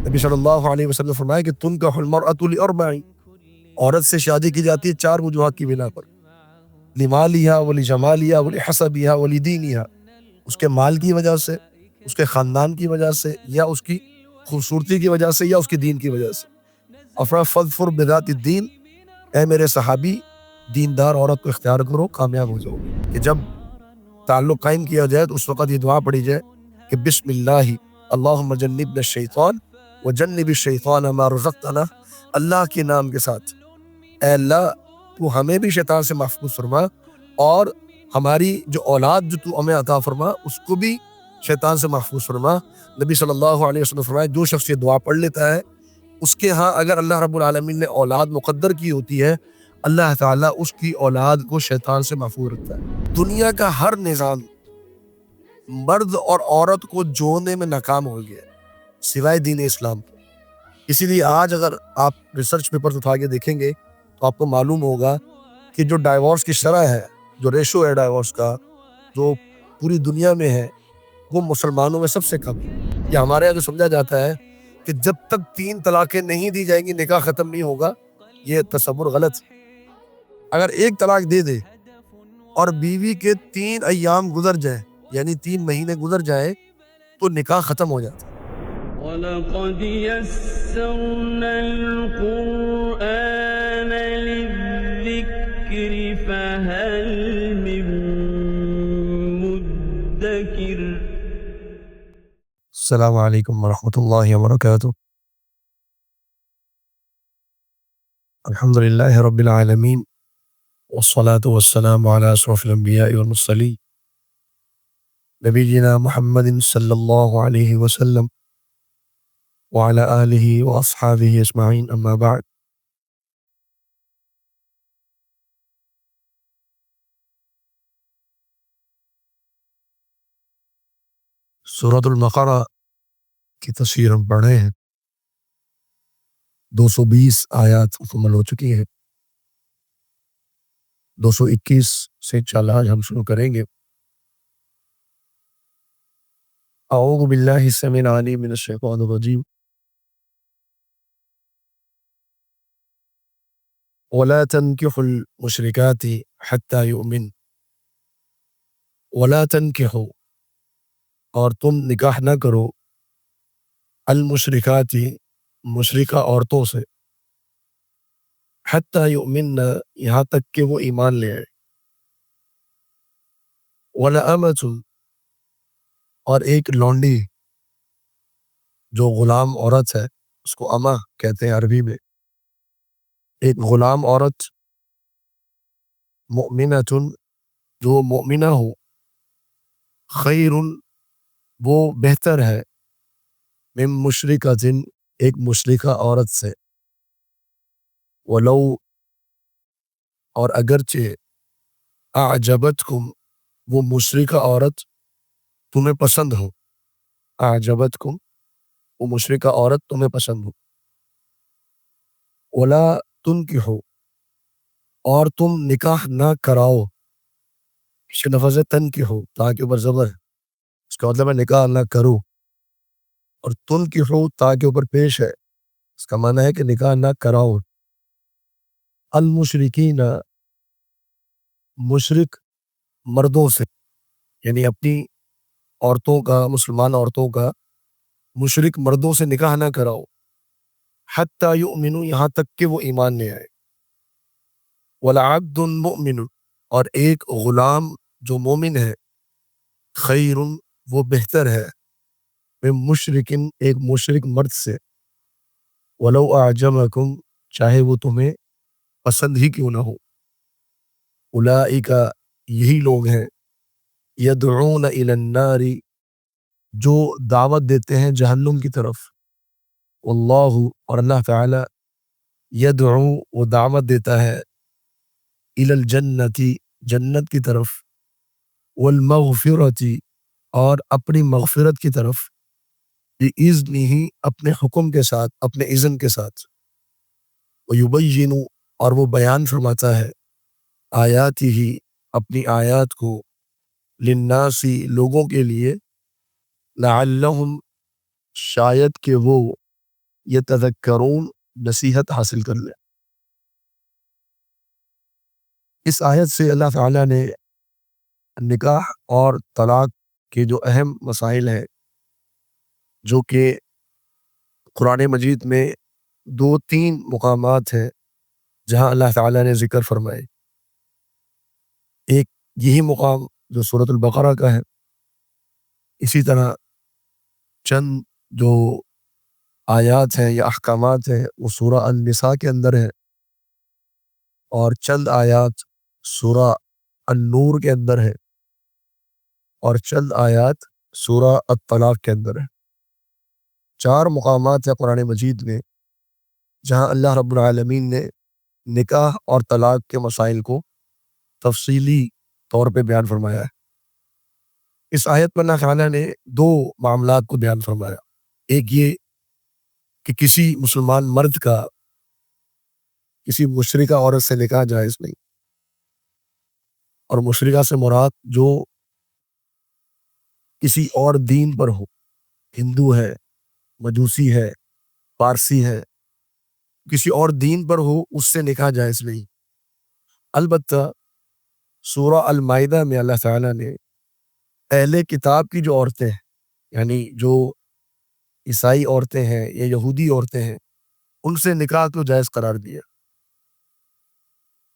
نبی صلی اللہ علیہ وسلم نے فرمایا کہ تنکح المرأۃ لاربع، عورت سے شادی کی جاتی ہے 4 وجوہات کی بنا پر، لمالها ولجمالها ولحسبها ولدینها، اس کے مال کی وجہ سے، اس کے خاندان کی وجہ سے، یا اس کی خوبصورتی کی وجہ سے، یا اس کے دین کی وجہ سے۔ اور فظفر بذات الدین، اے میرے صحابی دیندار عورت کو اختیار کرو، کامیاب ہو جاؤ گے۔ کہ جب تعلق قائم کیا جائے تو اس وقت یہ دعا پڑھی جائے کہ بسم اللہ اللہم جنبنا الشیطان وجنب الشیطان ما رزقتنا، اللہ کے نام کے ساتھ اے اللہ تو ہمیں بھی شیطان سے محفوظ فرما، اور ہماری جو اولاد جو تو ہمیں عطا فرما اس کو بھی شیطان سے محفوظ فرما۔ نبی صلی اللہ علیہ وسلم فرمایا جو شخص یہ دعا پڑھ لیتا ہے اس کے ہاں اگر اللہ رب العالمین نے اولاد مقدر کی ہوتی ہے، اللہ تعالیٰ اس کی اولاد کو شیطان سے محفوظ رکھتا ہے۔ دنیا کا ہر نظام مرد اور عورت کو جوڑنے میں ناکام ہو گیا سوائے دین اسلام کے۔ اسی لیے آج اگر آپ ریسرچ پیپرز اٹھا کے دیکھیں گے تو آپ کو معلوم ہوگا کہ جو ڈائیورس کی شرح ہے، جو ریشو ہے ڈائیورس کا، جو پوری دنیا میں ہے، وہ مسلمانوں میں سب سے کم ہے۔ یہ ہمارے یہاں جو سمجھا جاتا ہے کہ جب تک 3 طلاقیں نہیں دی جائیں گی نکاح ختم نہیں ہوگا، یہ تصور غلط ہے۔ اگر 1 طلاق دے دے اور بیوی کے 3 ایام گزر جائیں، یعنی 3 مہینے گزر جائیں، تو نکاح ختم ہو جاتا ہے۔ وَلَقَدْ يَسَّرْنَا الْقُرْآنَ لِلذِّكْرِ فَهَلْ مِن مُّدَّكِرٍ۔ السلام علیکم ورحمۃ اللہ وبرکاتہ۔ الحمد للہ رب العالمین، والصلاة والسلام علی اشرف الانبیاء والمرسلین، نبینا محمد صلی اللہ علیہ وسلم وعلی آلہ واصحابہ اجمعین، اما بعد۔ سورۃ البقرہ کی تفسیر ہم پڑھ رہے ہیں، 220 آیات مکمل ہو چکی ہیں، 221 سے انشاءاللہ آج ہم شروع کریں گے۔ اعوذ باللہ السمیع العلیم من الشیطان الرجیم، وَلَا تَنْكِحُوا الْمُشْرِكَاتِ حَتَّى يُؤْمِنْ، وَلَا تَنْكِحُوا، اور تم نکاح نہ کرو، المشرکات، مشرکہ عورتوں سے، حتی یؤمن، یہاں تک کہ وہ ایمان لے آئے، ولأمۃ، اور ایک لونڈی جو غلام عورت ہے اس کو امہ کہتے ہیں عربی میں، ایک غلام عورت، مؤمنۃ، جو مؤمنہ ہو، خیر، وہ بہتر ہے، من مشرکۃ، ایک مشرکہ عورت سے، ولو، اور اگرچہ، اعجبتکم، وہ مشرکہ عورت تمہیں پسند ہو، اعجبتکم، وہ مشرکہ عورت تمہیں پسند ہو، ولا تنکحوا، اور تم نکاح نہ کراؤ، اس کے لفظ ہے تنکحوا، تا کے اوپر زبر ہے، اس کا مطلب ہے نکاح نہ کرو، اور تنکحوا تا کے اوپر پیش ہے، اس کا معنی ہے کہ نکاح نہ کراؤ، المشرکین، مشرک مردوں سے، یعنی اپنی عورتوں کا، مسلمان عورتوں کا مشرک مردوں سے نکاح نہ کراؤ، حتی یؤمنوا، یہاں تک کہ وہ ایمان لے آئے، ولعبد مؤمن، اور ایک غلام جو مومن ہے، خیر، وہ بہتر ہے، من مشرکن، ایک مشرک مرد سے، ولو اعجبکم، چاہے وہ تمہیں پسند ہی کیوں نہ ہو، اولئک، یہی لوگ ہیں، یدعون الی النار، جو دعوت دیتے ہیں جہنم کی طرف، واللہ، اور اللہ تعالی، یدعو، وہ دعوت دیتا ہے، الی الجنت، جنت کی طرف، والمغفرۃ، اور اپنی مغفرت کی طرف، بِإِذْنِهِ، اپنے حکم کے ساتھ، اپنے اذن کے ساتھ، وَيُبَيِّنُ، اور وہ بیان فرماتا ہے، آیاتہ، اپنی آیات کو، للناس، لوگوں کے لیے، لعلہم، شاید کہ وہ، یتذکرون، نصیحت حاصل کر لیں۔ اس آیت سے اللہ تعالیٰ نے نکاح اور طلاق کے جو اہم مسائل ہیں، جو کہ قرآن مجید میں 2-3 مقامات ہیں جہاں اللہ تعالیٰ نے ذکر فرمائے۔ ایک یہی مقام جو سورۃ البقرہ کا ہے، اسی طرح چند جو آیات ہیں یا احکامات ہیں وہ سورہ النساء کے اندر ہے، اور چند آیات سورہ النور کے اندر ہے، اور چند آیات سورہ الطلاق کے اندر ہے۔ 4 مقامات ہیں قرآن مجید میں جہاں اللہ رب العالمین نے نکاح اور طلاق کے مسائل کو تفصیلی طور پہ بیان فرمایا ہے۔ اس آیت میں اللہ تعالیٰ نے 2 معاملات کو بیان فرمایا۔ ایک یہ کہ کسی مسلمان مرد کا کسی مشرکہ عورت سے نکاح جائز نہیں، اور مشرکہ سے مراد جو کسی اور دین پر ہو، ہندو ہے، مجوسی ہے، پارسی ہے، کسی اور دین پر ہو، اس سے نکاح جائز نہیں۔ البتہ سورہ المائدہ میں اللہ تعالیٰ نے اہل کتاب کی جو عورتیں ہیں، یعنی جو عیسائی عورتیں ہیں یا یہودی عورتیں ہیں، ان سے نکاح کو جائز قرار دیا،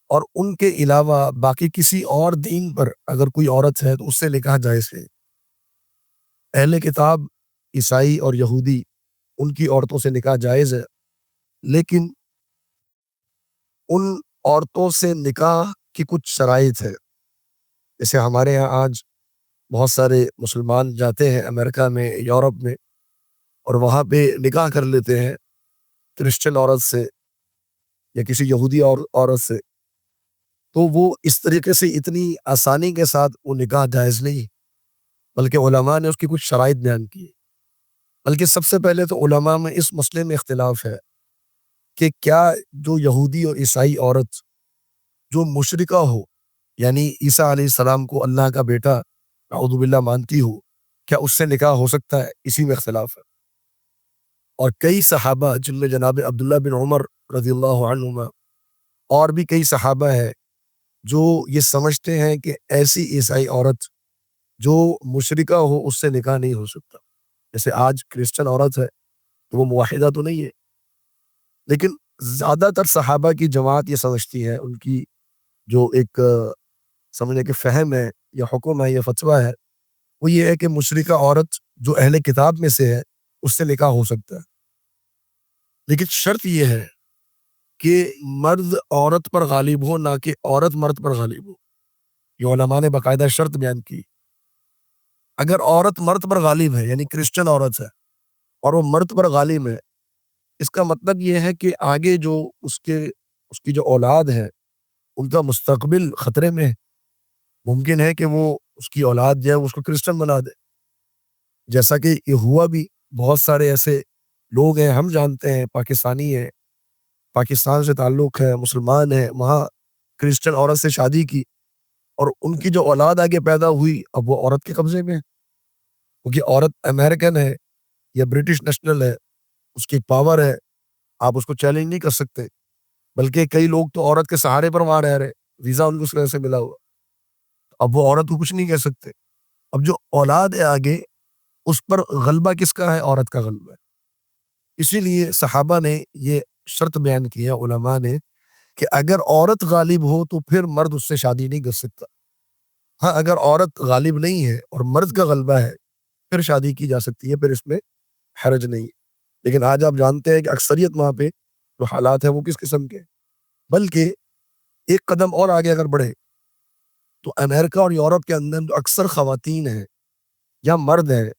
اور ان کے علاوہ باقی کسی اور دین پر اگر کوئی عورت ہے تو اس سے نکاح جائز ہے۔ اہل کتاب عیسائی اور یہودی، ان کی عورتوں سے نکاح جائز ہے، لیکن ان عورتوں سے نکاح کی کچھ شرائط ہے۔ جیسے ہمارے ہاں آج بہت سارے مسلمان جاتے ہیں امریکہ میں، یورپ میں، اور وہاں پہ نکاح کر لیتے ہیں کرسچن عورت سے یا کسی یہودی عورت سے، تو وہ اس طریقے سے اتنی آسانی کے ساتھ وہ نکاح جائز نہیں، بلکہ علماء نے اس کی کچھ شرائط بیان کی۔ بلکہ سب سے پہلے تو علماء میں اس مسئلے میں اختلاف ہے کہ کیا جو یہودی اور عیسائی عورت جو مشرکہ ہو، یعنی عیسیٰ علیہ السلام کو اللہ کا بیٹا اعوذ باللہ مانتی ہو، کیا اس سے نکاح ہو سکتا ہے؟ اسی میں اختلاف ہے۔ اور کئی صحابہ جن میں جناب عبداللہ بن عمر رضی اللہ عنہما اور بھی کئی صحابہ ہیں جو یہ سمجھتے ہیں کہ ایسی عیسائی عورت جو مشرکہ ہو اس سے نکاح نہیں ہو سکتا۔ جیسے آج کرسچن عورت ہے تو وہ موحدہ تو نہیں ہے، لیکن زیادہ تر صحابہ کی جماعت یہ سمجھتی ہے، ان کی جو ایک سمجھنے کے فہم ہے یا حکم ہے یا فتویٰ ہے، وہ یہ ہے کہ مشرکہ عورت جو اہل کتاب میں سے ہے اس سے نکاح ہو سکتا ہے، لیکن شرط یہ ہے کہ مرد عورت پر غالب ہو، نہ کہ عورت مرد پر غالب ہو۔ یہ علماء نے باقاعدہ شرط بیان کی۔ اگر عورت مرد پر غالب ہے، یعنی کرسچن عورت ہے، اور وہ مرد پر غالب ہے، اس کا مطلب یہ ہے کہ آگے جو اس کی جو اولاد ہے ان کا مستقبل خطرے میں ہے۔ ممکن ہے کہ وہ اس کی اولاد جو ہے اس کو کرسچن بنا دے، جیسا کہ یہ ہوا بھی۔ بہت سارے ایسے لوگ ہیں، ہم جانتے ہیں، پاکستانی ہیں، پاکستان سے تعلق ہے، مسلمان ہیں، وہاں کرسچن عورت سے شادی کی، اور ان کی جو اولاد آگے پیدا ہوئی اب وہ عورت کے قبضے میں ہے، کیونکہ عورت امریکن ہے یا برٹش نیشنل ہے، اس کی پاور ہے، آپ اس کو چیلنج نہیں کر سکتے۔ بلکہ کئی لوگ تو عورت کے سہارے پر وہاں رہ رہے، ویزا ان کو اس وجہ سے ملا ہوا، اب وہ عورت کو کچھ نہیں کہہ سکتے۔ اب جو اولاد ہے آگے، اس پر غلبہ کس کا ہے؟ عورت کا غلبہ ہے۔ اسی لیے صحابہ نے یہ شرط بیان کی ہے، علماء نے، کہ اگر عورت غالب ہو تو پھر مرد اس سے شادی نہیں کر سکتا۔ ہاں، اگر عورت غالب نہیں ہے اور مرد کا غلبہ ہے پھر شادی کی جا سکتی ہے، پھر اس میں حرج نہیں ہے۔ لیکن آج آپ جانتے ہیں کہ اکثریت وہاں پہ جو حالات ہیں وہ کس قسم کے ہیں۔ بلکہ ایک قدم اور آگے اگر بڑھے تو امریکہ اور یورپ کے اندر جو اکثر خواتین ہیں یا مرد ہیں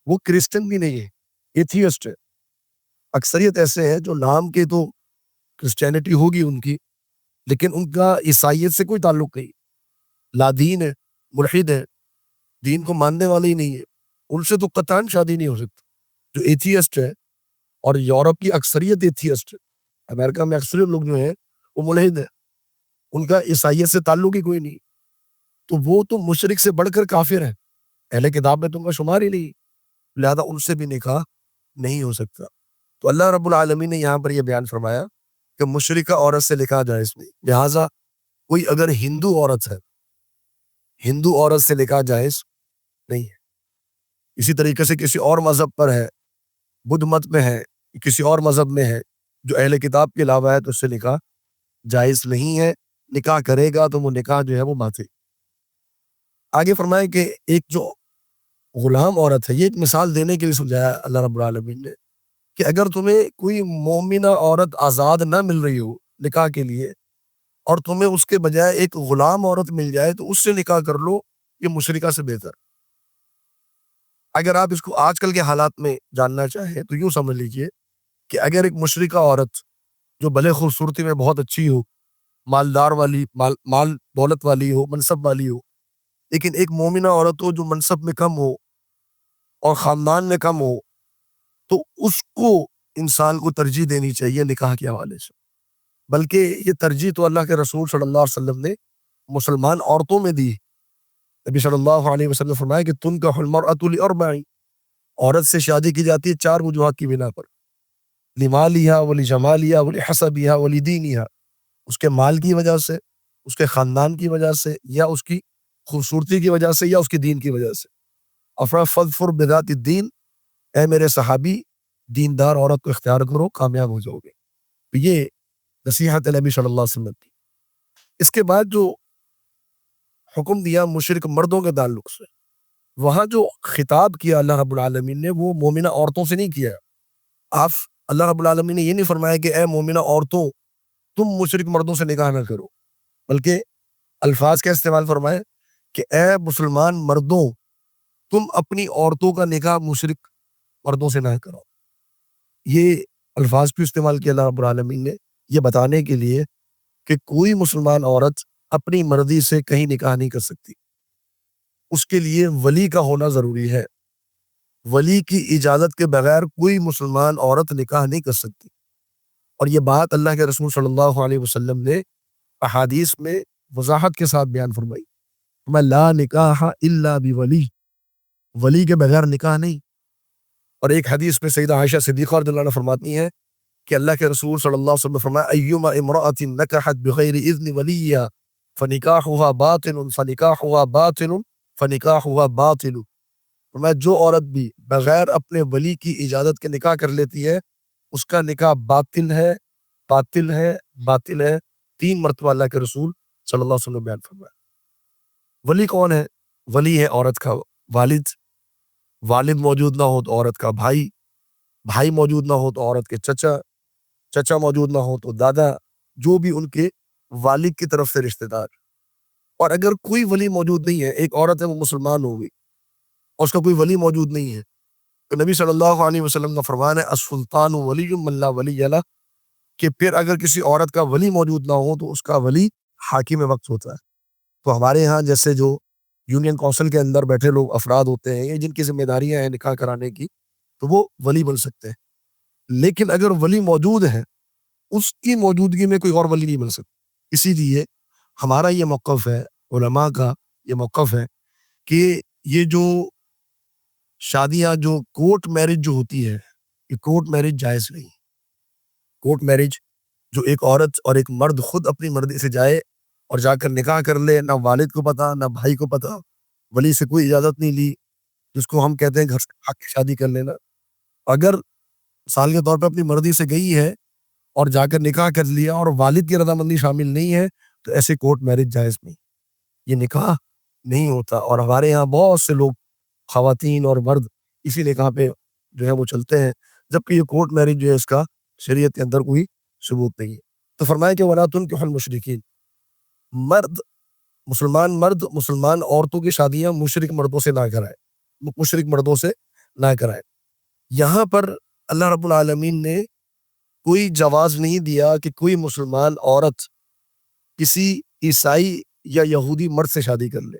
وہ کرسچن بھی نہیں ہے، ایتھیسٹ ہے۔ اکثریت ایسے ہیں جو نام کے تو کرسچینٹی ہوگی ان کی، لیکن ان کا عیسائیت سے کوئی تعلق نہیں، لا دین ہے، ملحد ہے، دین کو ماننے والے ہی نہیں ہے، ان سے تو قطعاً شادی نہیں ہو سکتی۔ جو ایتھیسٹ ہے، اور یورپ کی اکثریت ایتھیسٹ ہے، امریکہ میں اکثریت لوگ جو ہیں وہ ملحد ہیں، ان کا عیسائیت سے تعلق ہی کوئی نہیں، تو وہ تو مشرک سے بڑھ کر کافر ہیں، اہل کتاب میں تو ان کا شمار ہی نہیں، لہذا ان سے بھی نکاح نہیں ہو سکتا۔ تو اللہ رب العالمین نے یہاں پر یہ بیان فرمایا کہ مشرکہ عورت سے نکاح جائز نہیں، لہٰذا کوئی اگر ہندو عورت ہے، ہندو عورت سے نکاح جائز نہیں ہے۔ اسی طریقے سے کسی اور مذہب پر ہے، بدھ مت میں ہے، کسی اور مذہب میں ہے جو اہل کتاب کے علاوہ ہے، تو اس سے نکاح جائز نہیں ہے۔ نکاح کرے گا تو وہ نکاح جو ہے وہ باطل۔ آگے فرمائے کہ ایک جو غلام عورت ہے، یہ ایک مثال دینے کے لیے سمجھایا اللہ رب العالمین نے کہ اگر تمہیں کوئی مومنہ عورت آزاد نہ مل رہی ہو نکاح کے لیے اور تمہیں اس کے بجائے ایک غلام عورت مل جائے تو اس سے نکاح کر لو، یہ مشرکہ سے بہتر۔ اگر آپ اس کو آج کل کے حالات میں جاننا چاہیں تو یوں سمجھ لیجئے کہ اگر ایک مشرکہ عورت جو بھلے خوبصورتی میں بہت اچھی ہو، مالدار والی، مال دولت والی ہو، منصب والی ہو، لیکن ایک مومنہ عورت ہو جو منصب میں کم ہو اور خاندان میں کم ہو، تو اس کو انسان کو ترجیح دینی چاہیے نکاح کے حوالے سے۔ بلکہ یہ ترجیح تو اللہ کے رسول صلی اللہ علیہ وسلم نے مسلمان عورتوں میں دی۔ نبی صلی اللہ علیہ وسلم نے فرمایا کہ تنکح المرأة لأربع، عورت سے شادی کی جاتی ہے 4 وجوہات کی بنا پر، لمالها ولجمالها ولحسبها ولدینها، اس کے مال کی وجہ سے، اس کے خاندان کی وجہ سے، یا اس کی خوبصورتی کی وجہ سے، یا اس کے دین کی وجہ سے۔ فَاظْفَرْ بِذَاتِ الدِّین، اے میرے صحابی دیندار عورت کو اختیار کرو، کامیاب ہو جاؤ گے۔ تو یہ نصیحت نبی صلی اللہ علیہ وسلم کی۔ اس کے بعد جو حکم دیا مشرک مردوں کے تعلق سے، وہاں جو خطاب کیا اللہ رب العالمین نے وہ مومنہ عورتوں سے نہیں کیا۔ آپ اللہ رب العالمین نے یہ نہیں فرمایا کہ اے مومنہ عورتوں تم مشرک مردوں سے نکاح نہ کرو، بلکہ الفاظ کا استعمال فرمائے کہ اے مسلمان مردوں تم اپنی عورتوں کا نکاح مشرک مردوں سے نہ کرو۔ یہ الفاظ بھی استعمال کیا اللہ رب العالمین نے یہ بتانے کے لیے کہ کوئی مسلمان عورت اپنی مرضی سے کہیں نکاح نہیں کر سکتی، اس کے لیے ولی کا ہونا ضروری ہے۔ ولی کی اجازت کے بغیر کوئی مسلمان عورت نکاح نہیں کر سکتی، اور یہ بات اللہ کے رسول صلی اللہ علیہ وسلم نے احادیث میں وضاحت کے ساتھ بیان فرمائی۔ میں لا نکاح الا بولی، ولی کے بغیر نکاح نہیں۔ اور ایک حدیث میں سیدہ عائشہ صدیقہ رضی اللہ عنہا فرماتی ہیں کہ اللہ کے رسول صلی اللہ علیہ وسلم نے فرمایا ایما امرأۃ نکحت بغیر اذن ولیہا فنکاحها باطل فنکاحها باطل فنکاحها باطل۔ فرمایا جو عورت بھی بغیر اپنے ولی کی اجازت کے نکاح کر لیتی ہے اس کا نکاح باطل ہے، باطل ہے، باطل ہے۔ 3 مرتبہ اللہ کے رسول صلی اللہ علیہ وسلم نے بیان فرمایا۔ ولی کون ہے؟ ولی ہے عورت کا والد، والد موجود نہ ہو تو عورت کا بھائی، بھائی موجود نہ ہو تو عورت کے چچا، چچا موجود نہ ہو تو دادا، جو بھی ان کے والد کی طرف سے رشتہ دار۔ اور اگر کوئی ولی موجود نہیں ہے، ایک عورت ہے وہ مسلمان ہوگی اور اس کا کوئی ولی موجود نہیں ہے، تو نبی صلی اللہ علیہ وسلم کا فرمان ہے السلطان ولی من لا ولی لہ، کہ پھر اگر کسی عورت کا ولی موجود نہ ہو تو اس کا ولی حاکم وقت ہوتا ہے۔ تو ہمارے ہاں جیسے جو یونین کونسل کے اندر بیٹھے لوگ افراد ہوتے ہیں یا جن کی ذمہ داریاں ہیں نکاح کرانے کی، تو وہ ولی بن سکتے ہیں۔ لیکن اگر ولی موجود ہے اس کی موجودگی میں کوئی اور ولی نہیں بن سکتا۔ اسی لیے ہمارا یہ موقف ہے، علماء کا یہ موقف ہے کہ یہ جو شادیاں جو کورٹ میرج جو ہوتی ہے، یہ کورٹ میرج جائز نہیں۔ کورٹ میرج جو ایک عورت اور ایک مرد خود اپنی مرضی سے جائے اور جا کر نکاح کر لے، نہ والد کو پتا نہ بھائی کو پتا، ولی سے کوئی اجازت نہیں لی، جس کو ہم کہتے ہیں گھر سے حق کی شادی کر لینا۔ اگر مثال کے طور پہ اپنی مرضی سے گئی ہے اور جا کر نکاح کر لیا اور والد کی رضامندی شامل نہیں ہے تو ایسے کورٹ میرج جائز نہیں، یہ نکاح نہیں ہوتا۔ اور ہمارے یہاں بہت سے لوگ خواتین اور مرد اسی نکاح پہ جو ہے وہ چلتے ہیں، جبکہ یہ کورٹ میرج جو ہے اس کا شریعت کے اندر کوئی ثبوت نہیں ہے۔ تو فرمایا کہ وَلَا تُنكِحُوا الْمُشْرِكِينَ، مرد مسلمان عورتوں کی شادیاں مشرک مردوں سے نہ کرائے، مشرک مردوں سے نہ کرائے۔ یہاں پر اللہ رب العالمین نے کوئی جواز نہیں دیا کہ کوئی مسلمان عورت کسی عیسائی یا یہودی مرد سے شادی کر لے،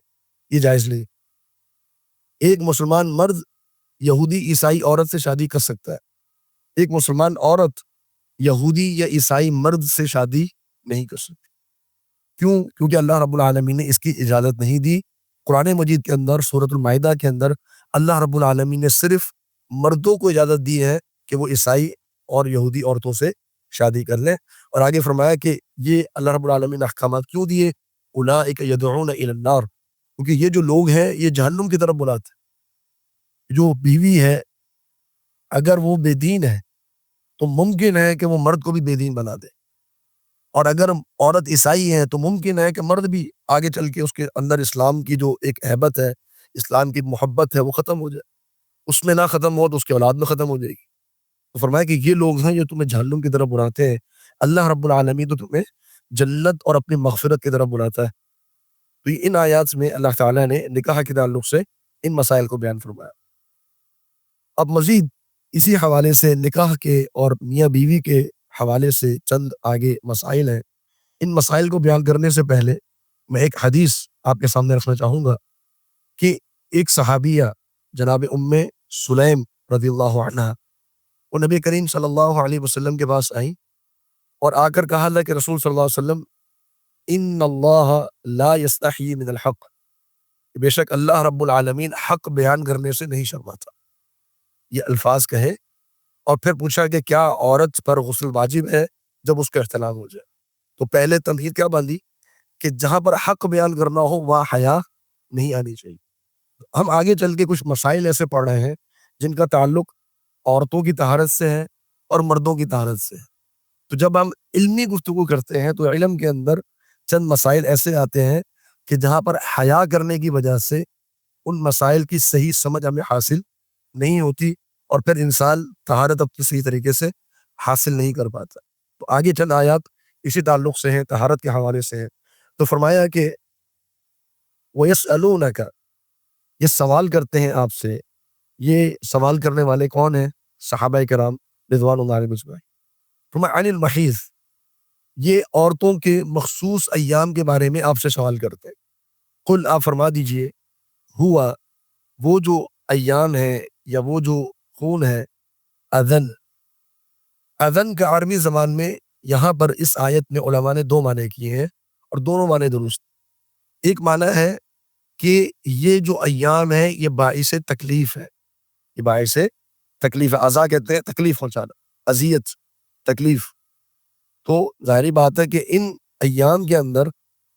یہ جائز نہیں۔ ایک مسلمان مرد یہودی عیسائی عورت سے شادی کر سکتا ہے، ایک مسلمان عورت یہودی یا عیسائی مرد سے شادی نہیں کر سکتی۔ کیوں؟ کیونکہ اللہ رب العالمین نے اس کی اجازت نہیں دی۔ قرآن مجید کے اندر سورۃ المائدہ کے اندر اللہ رب العالمین نے صرف مردوں کو اجازت دی ہے کہ وہ عیسائی اور یہودی عورتوں سے شادی کر لیں. اور آگے فرمایا کہ یہ اللہ رب العالمین نے احکامات کیوں دیے؟ اولئک یدعون الی النار، کیونکہ یہ جو لوگ ہیں یہ جہنم کی طرف بلاتے ہیں. جو بیوی ہے اگر وہ بے دین ہے تو ممکن ہے کہ وہ مرد کو بھی بے دین بنا دے، اور اگر عورت عیسائی ہے تو ممکن ہے کہ مرد بھی آگے چل کے اس کے اندر اسلام کی جو ایک اہبت ہے، اسلام کی محبت ہے، وہ ختم ہو جائے. اس میں نہ ختم ہو تو اس کے اولاد میں ختم ہو جائے گی. تو فرمایا کہ یہ لوگ ہیں جو تمہیں جہنم کی طرف بلاتے ہیں، اللہ رب العالمین تو تمہیں جنت اور اپنی مغفرت کی طرف بلاتا ہے. تو ان آیات میں اللہ تعالیٰ نے نکاح کے تعلق سے ان مسائل کو بیان فرمایا. اب مزید اسی حوالے سے نکاح کے اور میاں بیوی کے حوالے سے چند آگے مسائل ہیں. ان مسائل کو بیان کرنے سے پہلے میں ایک حدیث آپ کے سامنے رکھنا چاہوں گا کہ ایک صحابیہ جناب ام سلیم رضی اللہ عنہ، وہ نبی کریم صلی اللہ علیہ وسلم کے پاس آئیں اور آ کر کہا اللہ کہ رسول صلی اللہ علیہ وسلم ان اللہ لا یستحیی من الحق، بے شک اللہ رب العالمین حق بیان کرنے سے نہیں شرماتا. یہ الفاظ کہے اور پھر پوچھا کہ کیا عورت پر غسل واجب ہے جب اس کا احتلام ہو جائے؟ تو پہلے تمہید کیا باندھی کہ جہاں پر حق بیان کرنا ہو وہاں حیا نہیں آنی چاہیے. ہم آگے چل کے کچھ مسائل ایسے پڑھ رہے ہیں جن کا تعلق عورتوں کی طہارت سے ہے اور مردوں کی طہارت سے ہے. تو جب ہم علمی گفتگو کرتے ہیں تو علم کے اندر چند مسائل ایسے آتے ہیں کہ جہاں پر حیا کرنے کی وجہ سے ان مسائل کی صحیح سمجھ ہمیں حاصل نہیں ہوتی اور پھر انسان طہارت اپنی صحیح طریقے سے حاصل نہیں کر پاتا. تو آگے چند آیات اسی تعلق سے ہیں، طہارت کے حوالے سے ہیں. تو فرمایا کہ وَيَسْأَلُونَكَ، یہ سوال کرتے ہیں آپ سے. یہ سوال کرنے والے کون ہیں؟ صحابہ کرام رضوان اللہ علیہم اجمعین. فرمایا عن المحیض، یہ عورتوں کے مخصوص ایام کے بارے میں آپ سے سوال کرتے ہیں. قل، آپ فرما دیجئے، ہوا، وہ جو ایام ہے یا وہ جو خون ہے، اذن. اذن کا عربی زبان میں یہاں پر اس آیت میں علماء نے دو معنی کیے ہیں اور دونوں معنی درست. ایک معنی ہے کہ یہ جو ایام ہے یہ باعث تکلیف ہے، یہ باعث تکلیف ہے. اذا کہتے ہیں تکلیف پہنچانا، اذیت، تکلیف. تو ظاہری بات ہے کہ ان ایام کے اندر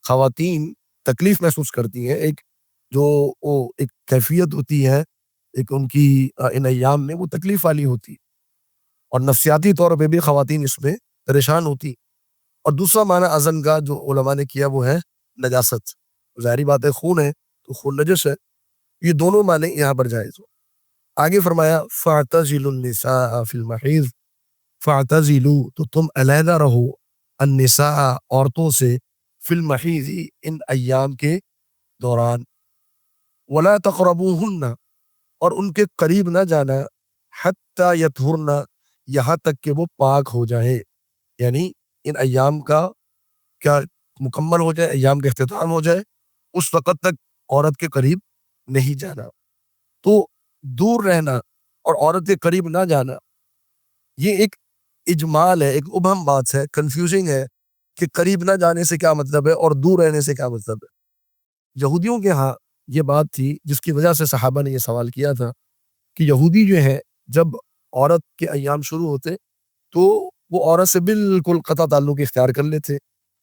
خواتین تکلیف محسوس کرتی ہیں. ایک جو ایک کیفیت ہوتی ہے ایک ان کی ان ایام میں، وہ تکلیف والی ہوتی، اور نفسیاتی طور پہ بھی خواتین اس میں پریشان ہوتی. اور دوسرا معنی اذن کا جو علماء نے کیا وہ ہے نجاست. ظاہری بات ہے خون ہے تو خون نجس ہے. یہ دونوں معنی یہاں پر جائز ہو. آگے فرمایا فَاعْتَزِلُوا النِّسَاءَ فِي الْمَحِيضِ، فَاعْتَزِلُوا، تو تم علیحدہ رہو، النساء، عورتوں سے، فی المحیض، ان ایام کے دوران، ولا تقربوہن، اور ان کے قریب نہ جانا، حتی یطہرن، یہاں تک کہ وہ پاک ہو جائے. یعنی ان ایام کا کیا مکمل ہو جائے، ایام کا اختتام ہو جائے، اس وقت تک عورت کے قریب نہیں جانا. تو دور رہنا اور عورت کے قریب نہ جانا یہ ایک اجمال ہے، ایک ابہم بات ہے، کنفیوزنگ ہے کہ قریب نہ جانے سے کیا مطلب ہے اور دور رہنے سے کیا مطلب ہے. یہودیوں کے ہاں یہ بات تھی جس کی وجہ سے صحابہ نے یہ سوال کیا تھا کہ یہودی جو ہے جب عورت کے ایام شروع ہوتے تو وہ عورت سے بالکل قطع تعلق اختیار کر لیتے.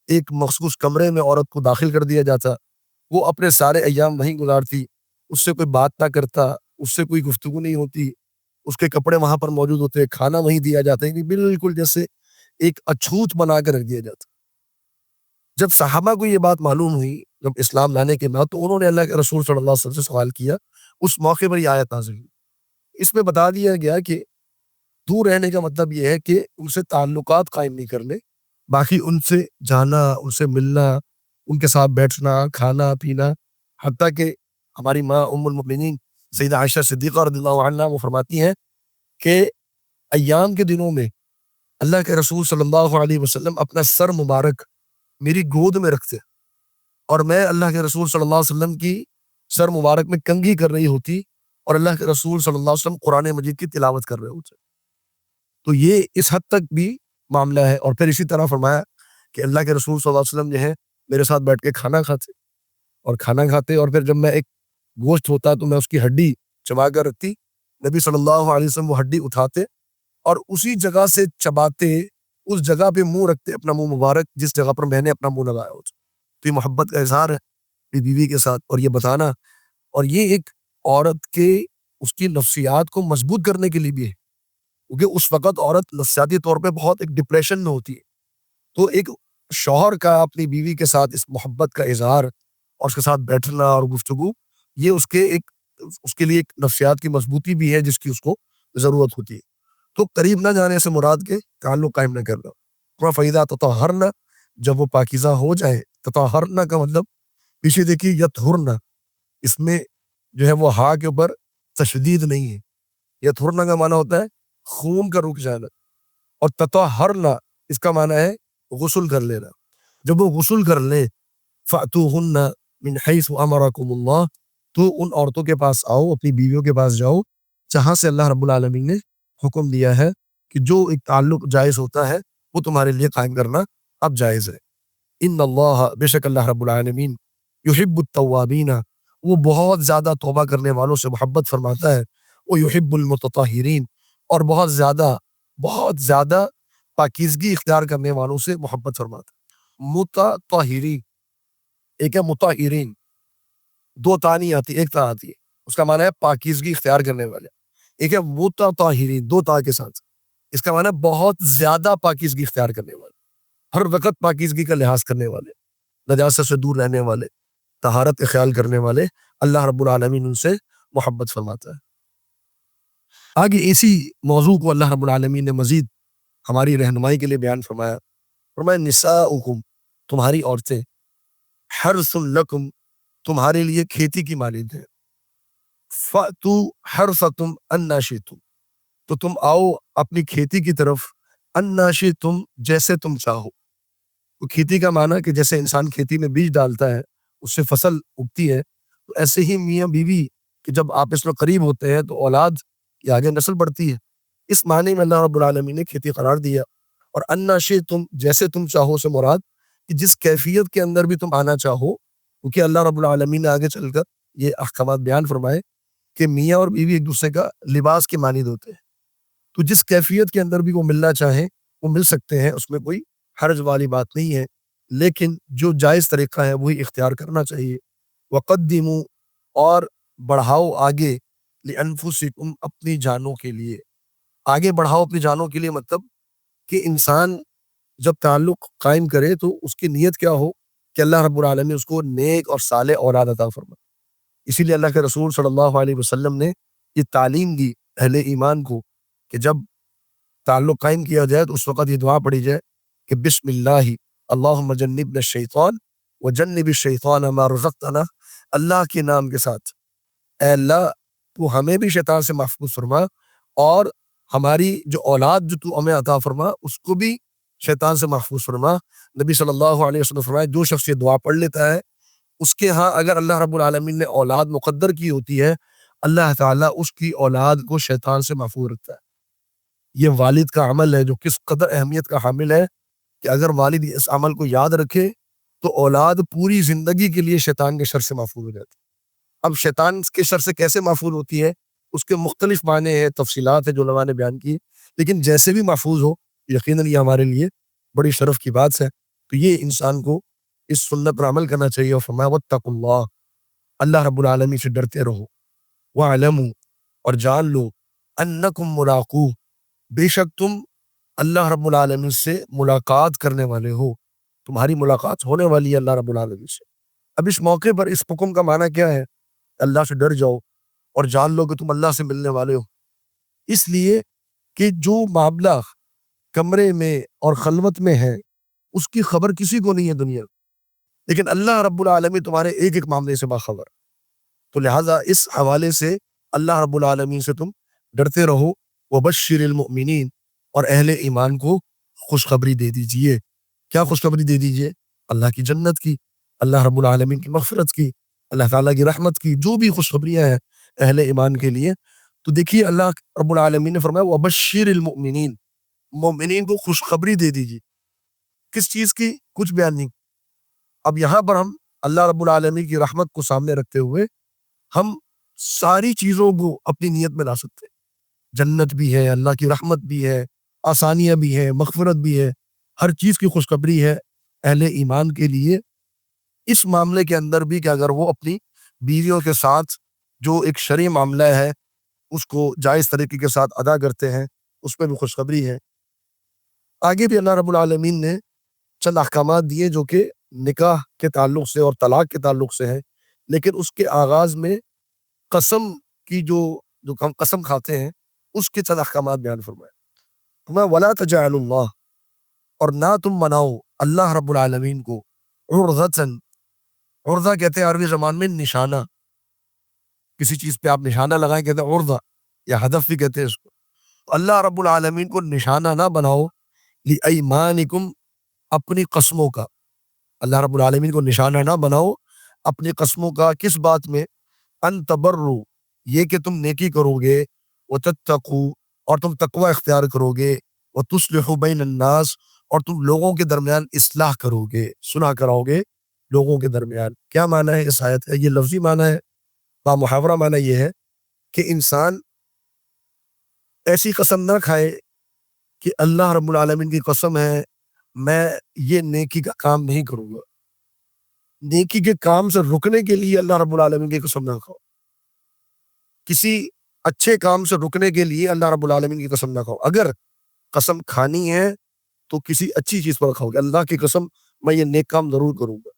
ایک مخصوص کمرے میں عورت کو داخل کر دیا جاتا، وہ اپنے سارے ایام وہیں گزارتی، اس سے کوئی بات نہ کرتا، اس سے کوئی گفتگو نہیں ہوتی، اس کے کپڑے وہاں پر موجود ہوتے، کھانا وہیں دیا جاتا ہے، بالکل جیسے ایک اچھوت بنا کر رکھ دیا جاتا. جب صحابہ کو یہ بات معلوم ہوئی جب اسلام لانے کے بعد، تو انہوں نے اللہ کے رسول صلی اللہ علیہ وسلم سے سوال کیا. اس موقع پر یہ آیت نازل ہوئی. اس میں بتا دیا گیا کہ دور رہنے کا مطلب یہ ہے کہ ان سے تعلقات قائم نہیں کرنے، باقی ان سے جانا، ان سے ملنا، ان کے ساتھ بیٹھنا، کھانا پینا. حتیٰ کہ ہماری ماں ام المؤمنین سیدہ عائشہ صدیقہ رضی اللہ عنہا وہ فرماتی ہیں کہ ایام کے دنوں میں اللہ کے رسول صلی اللہ علیہ وسلم اپنا سر مبارک میری گود میں رکھتے اور میں اللہ کے رسول صلی اللہ علیہ وسلم کی سر مبارک میں کنگھی کر رہی ہوتی اور اللہ کے رسول صلی اللہ علیہ وسلم قرآن مجید کی تلاوت کر رہے ہوتے. تو یہ اس حد تک بھی معاملہ ہے. اور پھر اسی طرح فرمایا کہ اللہ کے رسول صلی اللہ علیہ وسلم جو ہے میرے ساتھ بیٹھ کے کھانا کھاتے اور پھر جب میں ایک گوشت ہوتا تو میں اس کی ہڈی چبا کر رکھتی. نبی صلی اللہ علیہ وسلم وہ ہڈی اٹھاتے اور اسی جگہ سے چباتے، اس جگہ پہ منہ رکھتے، اپنا منہ مبارک جس جگہ پر میں نے اپنا منہ لگایا ہو۔ تو یہ محبت کا اظہار ہے اپنی بیوی کے ساتھ، اور یہ بتانا، اور یہ ایک عورت کے اس کی نفسیات کو مضبوط کرنے کے لیے بھی ہے، کیونکہ اس وقت عورت نفسیاتی طور پہ بہت ایک ڈپریشن میں ہوتی ہے۔ تو ایک شوہر کا اپنی بیوی کے ساتھ اس محبت کا اظہار اور اس کے ساتھ بیٹھنا اور گفتگو، یہ اس کے لیے ایک نفسیات کی مضبوطی بھی ہے جس کی اس کو ضرورت ہوتی ہے۔ تو قریب نہ جانے سے مراد کے تعلق قائم نہ کرنا۔ فَإِذَا تَطَهَّرْنَ، جب وہ پاکیزہ ہو جائیں، تطہرنا کا مطلب پیچھے دیکھیے یطہرنا، اس میں جو ہے وہ ہا کے اوپر تشدید نہیں ہے۔ یطہرنا کا معنی ہوتا ہے خون کا رک جانا، اور تطہرنا اس کا معنی ہے غسل کر لینا۔ جب وہ غسل کر لیں، فَأْتُوهُنَّ مِنْ حَيْثُ أَمَرَكُمُ اللَّهُ، تو ان عورتوں کے پاس آؤ، اپنی بیویوں کے پاس جاؤ جہاں سے اللہ رب العالمین نے حکم دیا ہے کہ جو ایک تعلق جائز ہوتا ہے وہ تمہارے لیے قائم کرنا اب جائز ہے۔ ان اللہ، بے شک اللہ رب العالمین، یحب التوابین، وہ بہت زیادہ توبہ کرنے والوں سے محبت فرماتا ہے، وہ یحب المتطہرین، اور بہت زیادہ پاکیزگی اختیار کرنے والوں سے محبت فرماتا ہے۔ متطہرین، ایک ہے مطہرین، دو تا نہیں آتی، ایک تا آتی ہے، اس کا معنی ہے پاکیزگی اختیار کرنے والے۔ ایک ہے متطہرین، دو تا کے ساتھ، اس کا معنی ہے بہت زیادہ پاکیزگی اختیار کرنے والے، ہر وقت پاکیزگی کا لحاظ کرنے والے، نجاست سے دور رہنے والے، طہارت کا خیال کرنے والے، اللہ رب العالمین ان سے محبت فرماتا ہے۔ آگے اسی موضوع کو اللہ رب العالمین نے مزید ہماری رہنمائی کے لیے بیان فرمایا نساؤکم، تمہاری عورتیں، حرث لکم، تمہارے لیے کھیتی کی مانند ہے، فأتوا حرثکم انا شئتم، تو تم آؤ اپنی کھیتی کی طرف، انا شئتم، جیسے تم چاہو۔ تو کھیتی کا معنی کہ جیسے انسان کھیتی میں بیج ڈالتا ہے اس سے فصل اگتی ہے، تو ایسے ہی میاں بیوی کہ جب آپس میں قریب ہوتے ہیں تو اولاد کی آگے نسل بڑھتی ہے۔ اس معنی میں اللہ رب العالمین نے کھیتی قرار دیا۔ اور انا شئتم، جیسے تم چاہو سے مراد کہ جس کیفیت کے اندر بھی تم آنا چاہو، کیونکہ اللہ رب العالمین نے آگے چل کر یہ احکامات بیان فرمائے کہ میاں اور بیوی ایک دوسرے کا لباس کے مانند ہوتے ہیں، تو جس کیفیت کے اندر بھی وہ ملنا چاہیں وہ مل سکتے ہیں، اس میں کوئی حرج والی بات نہیں ہے، لیکن جو جائز طریقہ ہے وہی اختیار کرنا چاہیے۔ وقدموا، اور بڑھاؤ آگے، لانفسکم، اپنی جانوں کے لیے، آگے بڑھاؤ اپنی جانوں کے لیے، مطلب کہ انسان جب تعلق قائم کرے تو اس کی نیت کیا ہو کہ اللہ رب العالمین اس کو نیک اور صالح اولاد عطا فرمائے۔ اسی لیے اللہ کے رسول صلی اللہ علیہ وسلم نے یہ تعلیم دی اہل ایمان کو کہ جب تعلق قائم کیا جائے تو اس وقت یہ دعا پڑھی جائے کہ بسم اللہ اللہم جنبنا الشیطان وجنب الشیطان ما رزقتنا، اللہ کے نام کے ساتھ اے اللہ تو ہمیں بھی شیطان سے محفوظ فرما، اور ہماری جو اولاد جو تو ہمیں عطا فرما اس کو بھی شیطان سے محفوظ فرما۔ نبی صلی اللہ علیہ وسلم فرمایا جو شخص یہ دعا پڑھ لیتا ہے اس کے ہاں اگر اللہ رب العالمین نے اولاد مقدر کی ہوتی ہے، اللہ تعالیٰ اس کی اولاد کو شیطان سے محفوظ رکھتا ہے۔ یہ والد کا عمل ہے جو کس قدر اہمیت کا حامل ہے کہ اگر والد اس عمل کو یاد رکھے تو اولاد پوری زندگی کے لیے شیطان کے شر سے محفوظ ہو جاتی ہے۔ اب شیطان کے شر سے کیسے محفوظ ہوتی ہے اس کے مختلف معنی ہیں، تفصیلات ہیں جو علماء نے بیان کی، لیکن جیسے بھی محفوظ ہو یقیناً یہ ہمارے لیے بڑی شرف کی بات ہے۔ تو یہ انسان کو اس سنت پر عمل کرنا چاہیے، اور فرمایا واتقوا اللہ، اللہ رب العالمین سے ڈرتے رہو، وَاعْلَمُوا، اور جان لو، انکم ملاقوہ، بے شک تم اللہ رب العالمین سے ملاقات کرنے والے ہو، تمہاری ملاقات ہونے والی ہے اللہ رب العالمین سے۔ اب اس موقع پر اس حکم کا معنی کیا ہے؟ اللہ سے ڈر جاؤ اور جان لو کہ تم اللہ سے ملنے والے ہو، اس لیے کہ جو معاملہ کمرے میں اور خلوت میں ہے اس کی خبر کسی کو نہیں ہے دنیا، لیکن اللہ رب العالمین تمہارے ایک ایک معاملے سے باخبر، تو لہٰذا اس حوالے سے اللہ رب العالمین سے تم ڈرتے رہو۔ وبشر المؤمنین، اور اہل ایمان کو خوشخبری دے دیجئے۔ کیا خوشخبری دے دیجئے؟ اللہ کی جنت کی، اللہ رب العالمین کی مغفرت کی، اللہ تعالیٰ کی رحمت کی، جو بھی خوشخبریاں ہیں اہل ایمان کے لیے۔ تو دیکھیے اللہ رب العالمین نے فرمایا وبشر المؤمنین، مومنین کو خوشخبری دے دیجیے۔ کس چیز کی؟ کچھ بیان نہیں۔ اب یہاں پر ہم اللہ رب العالمین کی رحمت کو سامنے رکھتے ہوئے ہم ساری چیزوں کو اپنی نیت میں لا سکتے ہیں۔ جنت بھی ہے، اللہ کی رحمت بھی ہے، آسانیاں بھی ہیں، مغفرت بھی ہے، ہر چیز کی خوشخبری ہے اہل ایمان کے لیے۔ اس معاملے کے اندر بھی کہ اگر وہ اپنی بیویوں کے ساتھ جو ایک شرعی معاملہ ہے اس کو جائز طریقے کے ساتھ ادا کرتے ہیں، اس میں بھی خوشخبری ہے۔ آگے بھی اللہ رب العالمین نے چند احکامات دیے جو کہ نکاح کے تعلق سے اور طلاق کے تعلق سے ہیں، لیکن اس کے آغاز میں قسم کی جو ہم قسم کھاتے ہیں اس کے چند احکامات بیان فرمائے۔ وَلَا تَجْعَلُوا اللَّهَ، اور نہ تم بناؤ اللہ رب العالمین کو عرضتاً، عرضہ کہتے ہیں عربی زبان میں نشانہ، کسی چیز پہ آپ نشانہ لگائیں کہتے ہیں عرضہ، یا ہدف بھی کہتے ہیں اس کو۔ اللہ رب العالمین کو نشانہ نہ بناؤ لِأَيْمَانِكُمْ، اپنی قسموں کا، اللہ رب العالمین کو نشانہ نہ بناؤ اپنی قسموں کا۔ کس بات میں؟ ان تبروا، یہ کہ تم نیکی کرو گے، وتتقوا، اور تم تقوی اختیار کرو گے، وتصلحوا بین الناس، اور تم لوگوں کے درمیان اصلاح کرو گے، صلح کراؤ گے لوگوں کے درمیان۔ کیا معنی ہے اس آیت ہے؟ یہ لفظی معنی ہے، با محاورہ معنی یہ ہے کہ انسان ایسی قسم نہ کھائے کہ اللہ رب العالمین کی قسم ہے میں یہ نیکی کا کام نہیں کروں گا، نیکی کے کام سے رکنے کے لیے اللہ رب العالمین کی قسم نہ کھاؤ، کسی اچھے کام سے رکنے کے لیے اللہ رب العالمین کی قسم نہ کھاؤ۔ اگر قسم کھانی ہے تو کسی اچھی چیز پر کھاؤ کہ اللہ کی قسم میں یہ نیک کام ضرور کروں گا۔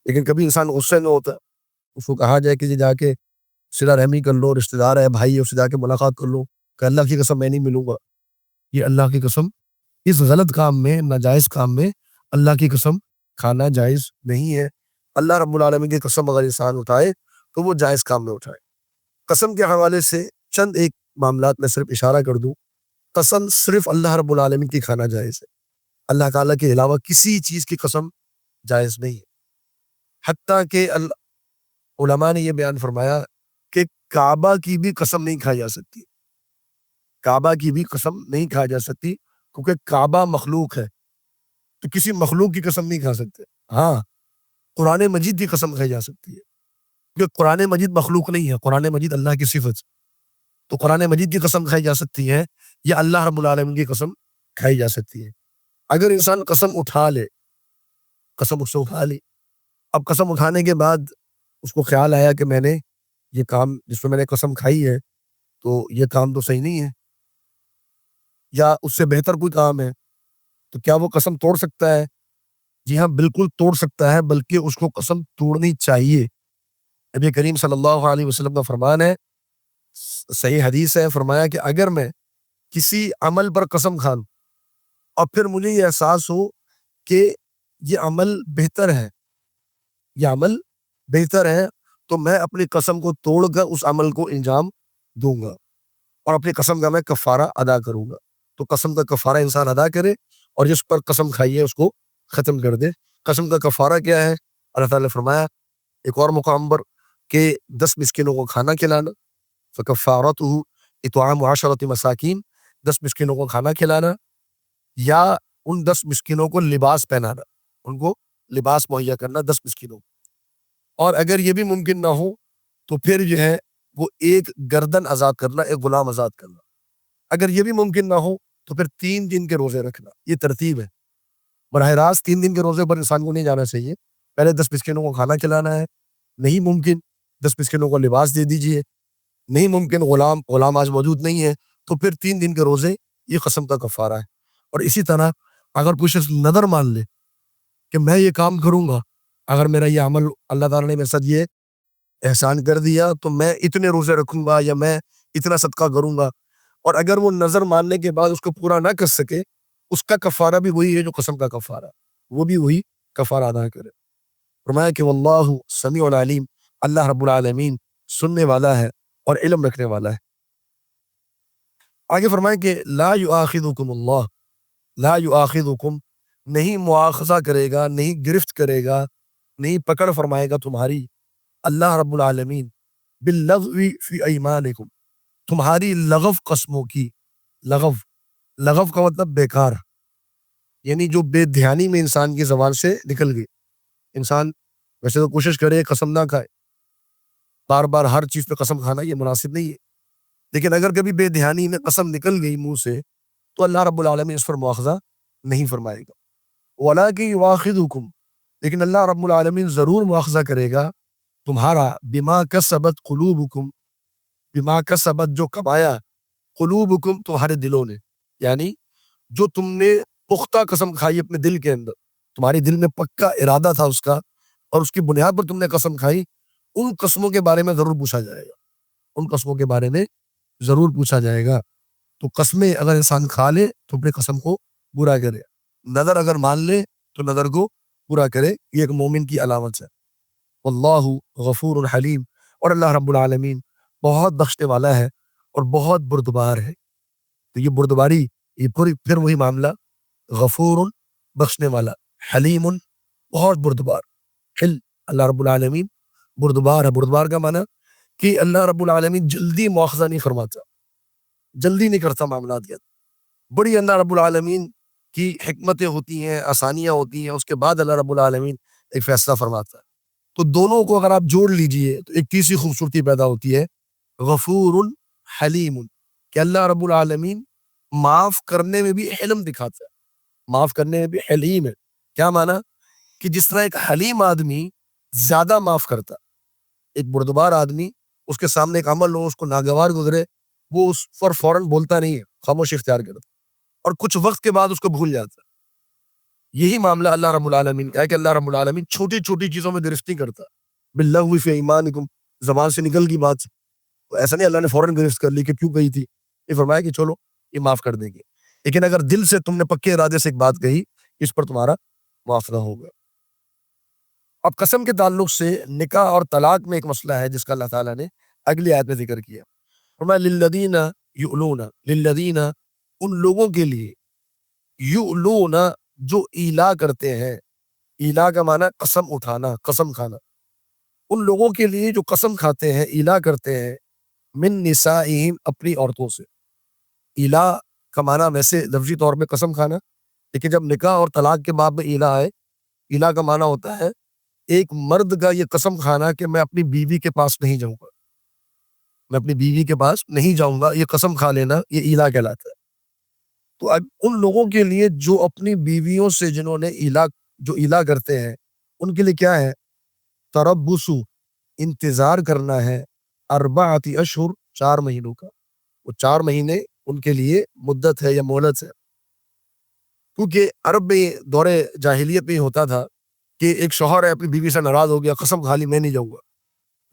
لیکن کبھی انسان غصے میں ہوتا ہے، اس کو کہا جائے کہ جا کے صلہ رحمی کر لو، رشتہ دار ہے، بھائی ہے، اس سے جا کے ملاقات کر لو، کہ اللہ کی قسم میں نہیں ملوں گا، یہ اللہ کی قسم، اس غلط کام میں، ناجائز کام میں اللہ کی قسم کھانا جائز نہیں ہے۔ اللہ رب العالمین کی قسم اگر انسان اٹھائے تو وہ جائز کام میں اٹھائے۔ قسم کے حوالے سے چند ایک معاملات میں صرف اشارہ کر دوں۔ قسم صرف اللہ رب العالمین کی کھانا جائز ہے، اللہ تعالیٰ کے علاوہ کسی چیز کی قسم جائز نہیں ہے۔ حتیٰ کہ علماء نے یہ بیان فرمایا کہ کعبہ کی بھی قسم نہیں کھائی جا سکتی، کعبہ کی بھی قسم نہیں کھائی جا سکتی، کیونکہ کعبہ مخلوق ہے، تو کسی مخلوق کی قسم نہیں کھا سکتے۔ ہاں، قرآن مجید کی قسم کھائی جا سکتی ہے، کیونکہ قرآن مجید مخلوق نہیں ہے، قرآن مجید اللہ کی صفت، تو قرآن مجید کی قسم کھائی جا سکتی ہے یا اللہ رب العالمین کی قسم کھائی جا سکتی ہے۔ اگر انسان قسم اٹھا لے، قسم اس سے اٹھا لی، اب قسم اٹھانے کے بعد اس کو خیال آیا کہ میں نے یہ کام جس میں نے قسم کھائی ہے تو یہ کام تو صحیح نہیں ہے، یا اس سے بہتر کوئی کام ہے، تو کیا وہ قسم توڑ سکتا ہے؟ جی ہاں، بالکل توڑ سکتا ہے، بلکہ اس کو قسم توڑنی چاہیے۔ نبی کریم صلی اللہ علیہ وسلم کا فرمان ہے، صحیح حدیث ہے، فرمایا کہ اگر میں کسی عمل پر قسم کھا لوں اور پھر مجھے یہ احساس ہو کہ یہ عمل بہتر ہے، یہ عمل بہتر ہے، تو میں اپنی قسم کو توڑ کر اس عمل کو انجام دوں گا اور اپنی قسم کا میں کفارہ ادا کروں گا۔ تو قسم کا کفارہ انسان ادا کرے اور جس پر قسم کھائی ہے اس کو ختم کر دے۔ قسم کا کفارہ کیا ہے؟ اللہ تعالیٰ نے فرمایا ایک اور مقام پر کہ 10 مسکینوں کو کھانا کھلانا، فَكَفَّارَتُهُ إِطْعَامُ 10 مساکین، 10 مسکینوں کو کھانا کھلانا، یا ان 10 مسکینوں کو لباس پہنانا، ان کو لباس مہیا کرنا 10 مسکینوں کو۔ اور اگر یہ بھی ممکن نہ ہو تو پھر جو ہے وہ ایک گردن آزاد کرنا، ایک غلام آزاد کرنا۔ اگر یہ بھی ممکن نہ ہو تو پھر 3 دن کے روزے رکھنا۔ یہ ترتیب ہے، براہ راست 3 دن کے روزے پر انسان کو نہیں جانا چاہیے۔ پہلے 10 مسکینوں کو کھانا کھلانا ہے، نہیں ممکن 10 مسکینوں کو لباس دے دیجئے، نہیں ممکن غلام آج موجود نہیں ہے، تو پھر 3 دن کے روزے، یہ قسم کا کفارہ ہے۔ اور اسی طرح اگر کوئی شخص نظر مان لے کہ میں یہ کام کروں گا، اگر میرا یہ عمل اللہ تعالیٰ نے میرے ساتھ یہ احسان کر دیا تو میں اتنے روزے رکھوں گا یا میں اتنا صدقہ کروں گا، اور اگر وہ نظر ماننے کے بعد اس کو پورا نہ کر سکے، اس کا کفارہ بھی وہی ہے جو قسم کا کفارہ، وہ بھی وہی کفارہ ادا کرے۔ فرمایا کہ واللہ سمیع علیم، اللہ رب العالمین سننے والا ہے اور علم رکھنے والا ہے۔ آگے فرمائے کہ لا یؤاخذکم اللہ، لا یؤاخذکم، نہیں مؤاخذہ کرے گا، نہیں گرفت کرے گا، نہیں پکڑ فرمائے گا تمہاری اللہ رب العالمین باللغو فی ایمانکم، تمہاری لغو قسموں کی۔ لغو کا مطلب بیکار، یعنی جو بے دھیانی میں انسان کی زبان سے نکل گئی۔ انسان ویسے تو کوشش کرے قسم نہ کھائے، بار بار ہر چیز پہ قسم کھانا یہ مناسب نہیں ہے، لیکن اگر کبھی بے دھیانی میں قسم نکل گئی منہ سے تو اللہ رب العالمین اس پر مواخذہ نہیں فرمائے گا. وَلَٰكِن يُؤَاخِذُكُم، لیکن اللہ رب العالمین ضرور مواخذہ کرے گا تمہارا بما کسبت قلوبکم، بما کسبت جو کمایا قلوبکم تمہارے دلوں نے، یعنی جو تم نے پختہ قسم کھائی اپنے دل کے اندر، تمہارے دل میں پکا ارادہ تھا اس کا اور اس کی بنیاد پر تم نے قسم کھائی، ان قسموں کے بارے میں ضرور پوچھا جائے گا، ان قسموں کے بارے میں ضرور پوچھا جائے گا. تو قسمیں اگر انسان کھا لے تو اپنے قسم کو پورا کرے، نظر اگر مان لے تو نظر کو پورا کرے، یہ ایک مومن کی علامت ہے. واللہ غفور حلیم، اور اللہ رب العالمین بہت بخشنے والا ہے اور بہت بردبار ہے. تو یہ بردباری، یہ پھر وہی معاملہ، غفور بخشنے والا، حلیم بہت بردبار. حل اللہ رب العالمین بردبار ہے. بردبار کا معنی کہ اللہ رب العالمین جلدی مواخذہ نہیں فرماتا، جلدی نہیں کرتا معاملات کے. بڑی اللہ رب العالمین کی حکمتیں ہوتی ہیں، آسانیاں ہوتی ہیں، اس کے بعد اللہ رب العالمین ایک فیصلہ فرماتا ہے. تو دونوں کو اگر آپ جوڑ لیجئے تو ایک تیسری خوبصورتی پیدا ہوتی ہے، غفور حلیم، کہ اللہ رب العالمین معاف کرنے میں بھی حلم دکھاتا ہے، معاف کرنے میں بھی حلیم ہے. کیا معنی؟ کہ جس طرح ایک حلیم آدمی زیادہ معاف کرتا، ایک بردبار آدمی اس کے سامنے ایک عمل ہو، اس کو ناگوار گزرے، وہ اس پر فوراً بولتا نہیں ہے، خاموشی اختیار کرتا اور کچھ وقت کے بعد اس کو بھول جاتا. یہی معاملہ اللہ رب العالمین کا ہے کہ اللہ رب العالمین چھوٹی چھوٹی چیزوں میں گرفت نہیں کرتا. باللغو فی ایمانکم، زبان سے نکل گئی بات، ایسا نہیں اللہ نے فوراً گرفت کر لی کہ کیوں کہی تھی، یہ فرمایا کہ چلو یہ معاف کر دیں گے. لیکن اگر دل سے تم نے پکے ارادے سے ایک بات کہی، اس پر تمہارا معاف نہ ہوگا. اب قسم کے تعلق سے نکاح اور طلاق میں ایک مسئلہ ہے جس کا اللہ تعالیٰ نے اگلی آیت میں ذکر کیا. فرمایا للذین یؤلون، للذین ان لوگوں کے لیے، یؤلون جو ایلا کرتے ہیں، ایلا کا معنی قسم اٹھانا، قسم کھانا، ان لوگوں کے لیے جو قسم کھاتے ہیں، ایلا کرتے ہیں، من نسائہم اپنی عورتوں سے. ایلا کا معنی ویسے لفظی طور پہ قسم کھانا، لیکن جب نکاح اور طلاق کے باب میں ایلا آئے، ایلا کا معنی ہوتا ہے ایک مرد کا یہ قسم کھانا کہ میں اپنی بیوی کے پاس نہیں جاؤں گا، میں اپنی بیوی کے پاس نہیں جاؤں گا، یہ قسم کھا لینا، یہ ایلا کہلاتا ہے. تو اب ان لوگوں کے لیے جو اپنی بیویوں سے جنہوں نے جو ایلا کرتے ہیں، ان کے لیے کیا ہے؟ تربص، انتظار کرنا ہے، 4 اشہر، 4 مہینوں کا. وہ 4 مہینے ان کے لیے مدت ہے یا مہلت ہے. کیونکہ عرب میں دور جاہلیت میں ہوتا تھا کہ ایک شوہر ہے، اپنی بیوی سے ناراض ہو گیا، قسم کھا لی میں نہیں جاؤں گا،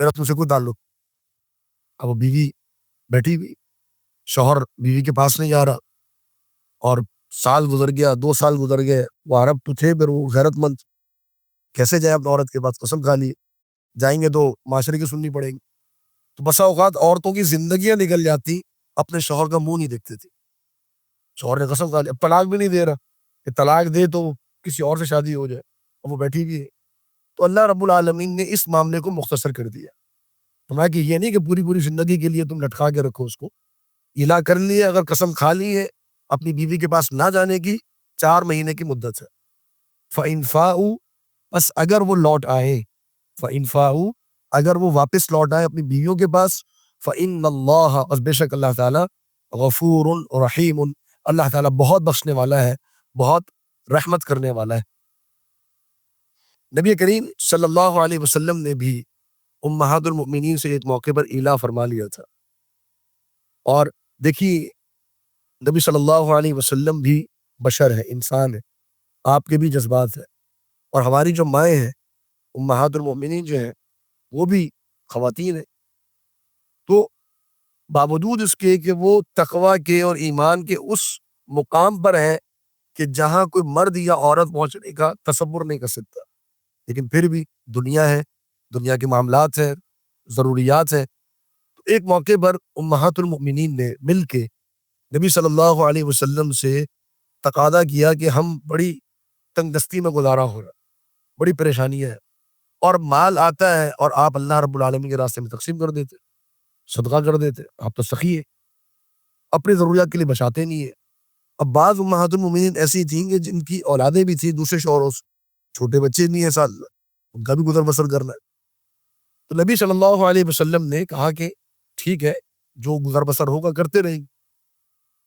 میرا تم سے کوئی تعلق. اب وہ بیوی بیٹھی ہوئی، شوہر بیوی کے پاس نہیں جا رہا، اور سال گزر گیا، 2 سال گزر گئے، وہ عرب تو تھے پھر وہ غیرت مند، کیسے جائیں اپنے عورت کے پاس، قسم کھا لی، جائیں گے تو معاشرے کی سننی پڑے گی. تو بسا اوقات عورتوں کی زندگیاں نکل جاتی، اپنے شوہر کا منہ نہیں دیکھتے تھے. شوہر نے قسم کھا لی، اب طلاق بھی نہیں دے رہا کہ طلاق دے تو کسی اور سے شادی ہو جائے، اب وہ بیٹھی بھی ہے. تو اللہ رب العالمین نے اس معاملے کو مختصر کر دیا. فرمایا کہ یہ نہیں کہ پوری پوری زندگی کے لیے تم لٹکا کے رکھو اس کو، ایلا کر لیے، اگر قسم کھا لی ہے اپنی بیوی کے پاس نہ جانے کی، 4 مہینے کی مدت ہے. فَإِنْ فَاءُوا، بس اگر وہ لوٹ آئے، فَإِنْ فَاءُوا اگر وہ واپس لوٹ آئے اپنی بیویوں کے پاس، فَإِنَّ اللَّهَ بس بے شک اللہ تعالیٰ، غفور رحیم، اللہ تعالیٰ بہت بخشنے والا ہے، بہت رحمت کرنے والا ہے. نبی کریم صلی اللہ علیہ وسلم نے بھی امہات المؤمنین سے ایک موقع پر ایلا فرما لیا تھا. اور دیکھیے نبی صلی اللہ علیہ وسلم بھی بشر ہے، انسان ہے، آپ کے بھی جذبات ہیں، اور ہماری جو مائیں ہیں امہات المؤمنین جو ہیں وہ بھی خواتین ہیں. تو باوجود اس کے کہ وہ تقوی کے اور ایمان کے اس مقام پر ہیں کہ جہاں کوئی مرد یا عورت پہنچنے کا تصور نہیں کر سکتا، لیکن پھر بھی دنیا ہے، دنیا کے معاملات ہیں، ضروریات ہیں. تو ایک موقع پر امہات المؤمنین نے مل کے نبی صلی اللہ علیہ وسلم سے تقاضا کیا کہ ہم بڑی تنگ دستی میں گزارا ہو رہا، بڑی پریشانیاں ہیں، اور مال آتا ہے اور آپ اللہ رب العالمین کے راستے میں تقسیم کر دیتے، صدقہ کر دیتے، آپ تو سخی ہے، اپنی ضروریات کے لیے بچاتے نہیں ہیں. اب بعض امہات المؤمنین ایسی تھیں کہ جن کی اولادیں بھی تھیں دوسرے شوہروں سے، چھوٹے بچے نہیں ہیں ساتھ، ان کا بھی گزر بسر کرنا ہے. تو نبی صلی اللہ علیہ وسلم نے کہا کہ ٹھیک ہے، جو گزر بسر ہوگا کرتے رہیں گے۔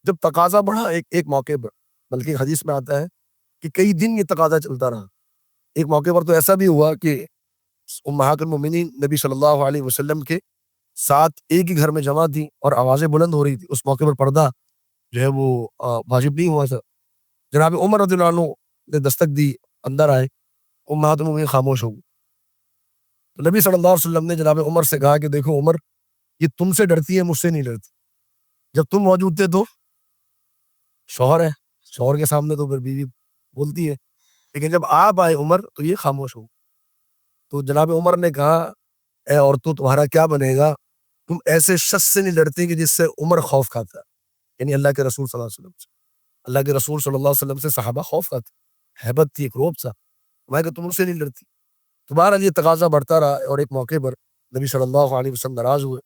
جب تقاضا بڑھا ایک موقع پر، بلکہ حدیث میں آتا ہے کہ کئی دن یہ تقاضا چلتا رہا۔ ایک موقع پر تو ایسا بھی ہوا کہ امہات المومنین نبی صلی اللہ علیہ وسلم کے ساتھ ایک ہی گھر میں جمع تھی اور آوازیں بلند ہو رہی تھی۔ اس موقع پر پردہ جو ہے وہ واجب نہیں ہوا تھا۔ جناب عمر رضی اللہ عنہ نے دستک دی، اندر آئے، امہات المومنین خاموش ہو گئی۔ تو نبی صلی اللہ علیہ وسلم نے جناب عمر سے کہا کہ دیکھو عمر، یہ تم سے ڈرتی ہے، مجھ سے نہیں ڈرتی۔ جب تم موجود تھے تو شوہر ہے، شوہر کے سامنے تو پھر بیوی بولتی ہے، لیکن جب آپ آئے عمر تو یہ خاموش ہو۔ تو جناب عمر نے کہا اے عورتوں، تمہارا کیا بنے گا؟ تم ایسے شخص سے نہیں ڈرتی کہ جس سے عمر خوف کھاتا ہے، یعنی اللہ کے رسول صلی اللہ علیہ وسلم سے۔ اللہ کے رسول صلی اللہ علیہ وسلم سے صحابہ خوف کھاتے، ہیبت تھی، ایک روب تھا۔ میں کہ تم ان سے نہیں ڈرتی۔ تمہارا یہ تقاضا بڑھتا رہا، اور ایک موقع پر نبی صلی اللہ علیہ وسلم ناراض ہوئے،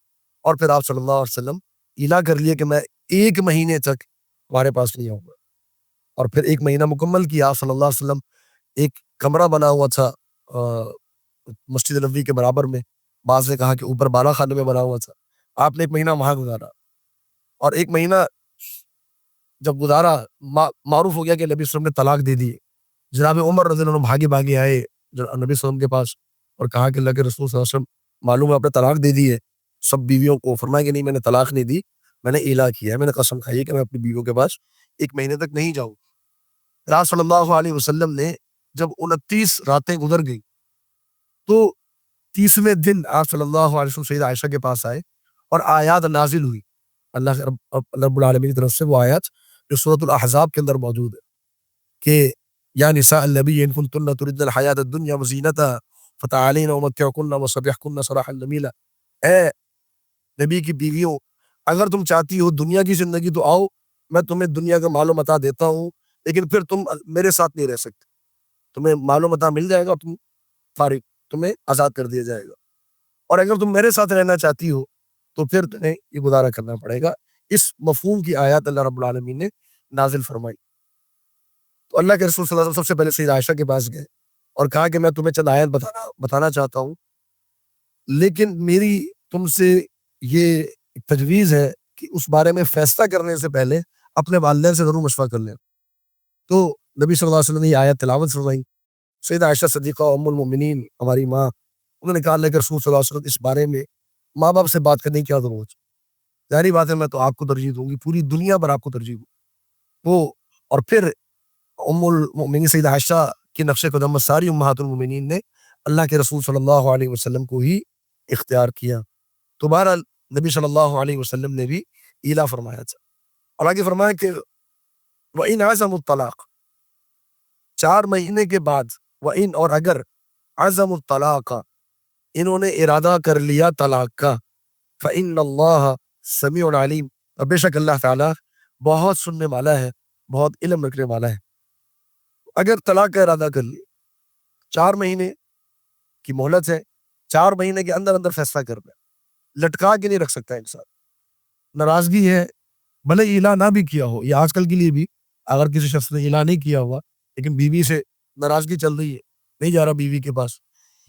اور پھر آپ صلی اللہ علیہ وسلم ایلا کر لیے کہ میں 1 مہینے تک تمہارے پاس نہیں آؤں گا۔ اور پھر 1 مہینہ مکمل کیا۔ آپ صلی اللہ علیہ وسلم ایک کمرہ بنا ہوا تھا مسجد نبوی کے برابر میں، بعض نے کہا کہ اوپر بالا خانے میں بنا ہوا تھا۔ آپ نے 1 مہینہ وہاں گزارا، اور 1 مہینہ جب گزارا معروف ہو گیا کہ نبی صلی اللہ علیہ وسلم نے طلاق دے دی۔ جناب عمر رضی اللہ عنہ بھاگے بھاگے آئے نبی صلی اللہ علیہ وسلم کے پاس اور کہا کہ اللہ کے رسول صلی اللہ علیہ وسلم، معلوم ہے آپ نے طلاق دے دی ہے سب بیویوں کو؟ فرمایا کہ نہیں، میں نے طلاق نہیں دی، میں نے ایلا کیا ہے، میں نے قسم کھائی ہے کہ میں اپنی بیویوں کے پاس 1 مہینے تک نہیں جاؤں۔ آپ صلی اللہ علیہ وسلم نے جب 29 راتیں گزر گئی تو 30ویں دن آپ صلی اللہ علیہ وسلم سیدہ عائشہ کے پاس آئے، اور آیات نازل ہوئی اللہ رب العالمین کی طرف سے، وہ آیات جو سورۃ الاحزاب کے اندر موجود ہے کہ یا نساء النبی ان کنتن تردن الحیاۃ الدنیا وزینتہا فتعالین امتعکن وسرحکن سراحا جمیلا۔ اے نبی کی بیویوں، اگر تم چاہتی ہو دنیا کی زندگی تو آؤ، میں تمہیں دنیا کا مال و متاع دیتا ہوں، لیکن پھر تم میرے ساتھ نہیں رہ سکتے۔ تمہیں مال و متاع مل جائے گا، تم فارغ، تمہیں آزاد کر دیا جائے گا، اور اگر تم میرے ساتھ رہنا چاہتی ہو تو پھر تمہیں یہ گزارا کرنا پڑے گا۔ اس مفہوم کی آیات اللہ رب العالمین نے نازل فرمائی۔ تو اللہ کے رسول صلی اللہ علیہ وسلم سب سے پہلے سیدہ عائشہ کے پاس گئے اور کہا کہ میں تمہیں چند آیات بتانا چاہتا ہوں، لیکن میری تم سے یہ تجویز ہے کہ اس بارے میں فیصلہ کرنے سے پہلے اپنے والدین سے ضرور مشورہ کر لیں۔ تو نبی صلی اللہ علیہ وسلم نے یہ آیت تلاوت فرمائی۔ سیدہ عائشہ صدیقہ ام المؤمنین، ہماری ماں، انہوں نے کہا اللہ کے رسول صلی اللہ علیہ وسلم اس بارے میں ماں باپ سے بات کرنے کی کیا ضرورت ہے؟ ظاہری بات ہے میں تو آپ کو ترجیح دوں گی، پوری دنیا پر آپ کو ترجیح دوں۔ وہ اور پھر ام المؤمنین سیدہ عائشہ کی نقش قدم میں ساری امہات المؤمنین نے اللہ کے رسول صلی اللہ علیہ وسلم کو ہی اختیار کیا۔ تو بہرحال نبی صلی اللہ علیہ وسلم نے بھی ایلا فرمایا تھا، اور آگے فرمایا کہ وَإِنْ عَزَمُوا الطَّلَاقَ، 4 مہینے کے بعد، وَإِنْ اور اگر، عَزَمُوا الطَّلَاقَ انہوں نے ارادہ کر لیا طلاق کا، فَإِنَّ اللَّهَ سَمِيعٌ عَلِيمٌ، اور بے شک اللہ تعالیٰ بہت سننے والا ہے، بہت علم رکھنے والا ہے۔ اگر طلاق کا ارادہ کر لیا، 4 مہینے کی مہلت ہے، 4 مہینے کے اندر اندر فیصلہ کرنا ہے، لٹکا کے نہیں رکھ سکتا انسان۔ ناراضگی ہے، بھلے ایلا نہ بھی کیا ہو، یہ آج کل کے لیے بھی اگر کسی شخص نے ایلا نہیں کیا ہوا لیکن بیوی سے ناراضگی چل رہی ہے، نہیں جا رہا بیوی کے پاس،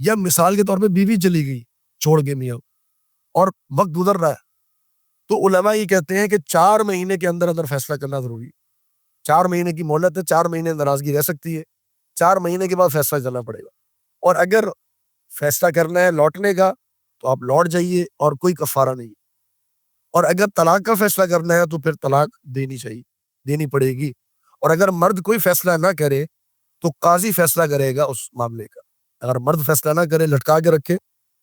یا مثال کے طور پہ بیوی چلی گئی چھوڑ کے میاں اور وقت گزر رہا ہے، تو علماء یہ کہتے ہیں کہ 4 مہینے کے اندر اندر فیصلہ کرنا ضروری ہے۔ 4 مہینے کی مہلت ہے، 4 مہینے ناراضگی رہ سکتی ہے، 4 مہینے کے بعد فیصلہ کرنا پڑے گا۔ اور اگر فیصلہ کرنا ہے لوٹنے کا تو آپ لوٹ جائیے اور کوئی کفارہ نہیں، اور اگر طلاق کا فیصلہ کرنا ہے تو پھر طلاق دینی پڑے گی۔ اور اگر مرد کوئی فیصلہ نہ کرے تو قاضی فیصلہ کرے گا اس معاملے کا۔ اگر مرد فیصلہ نہ کرے، لٹکا کے رکھے،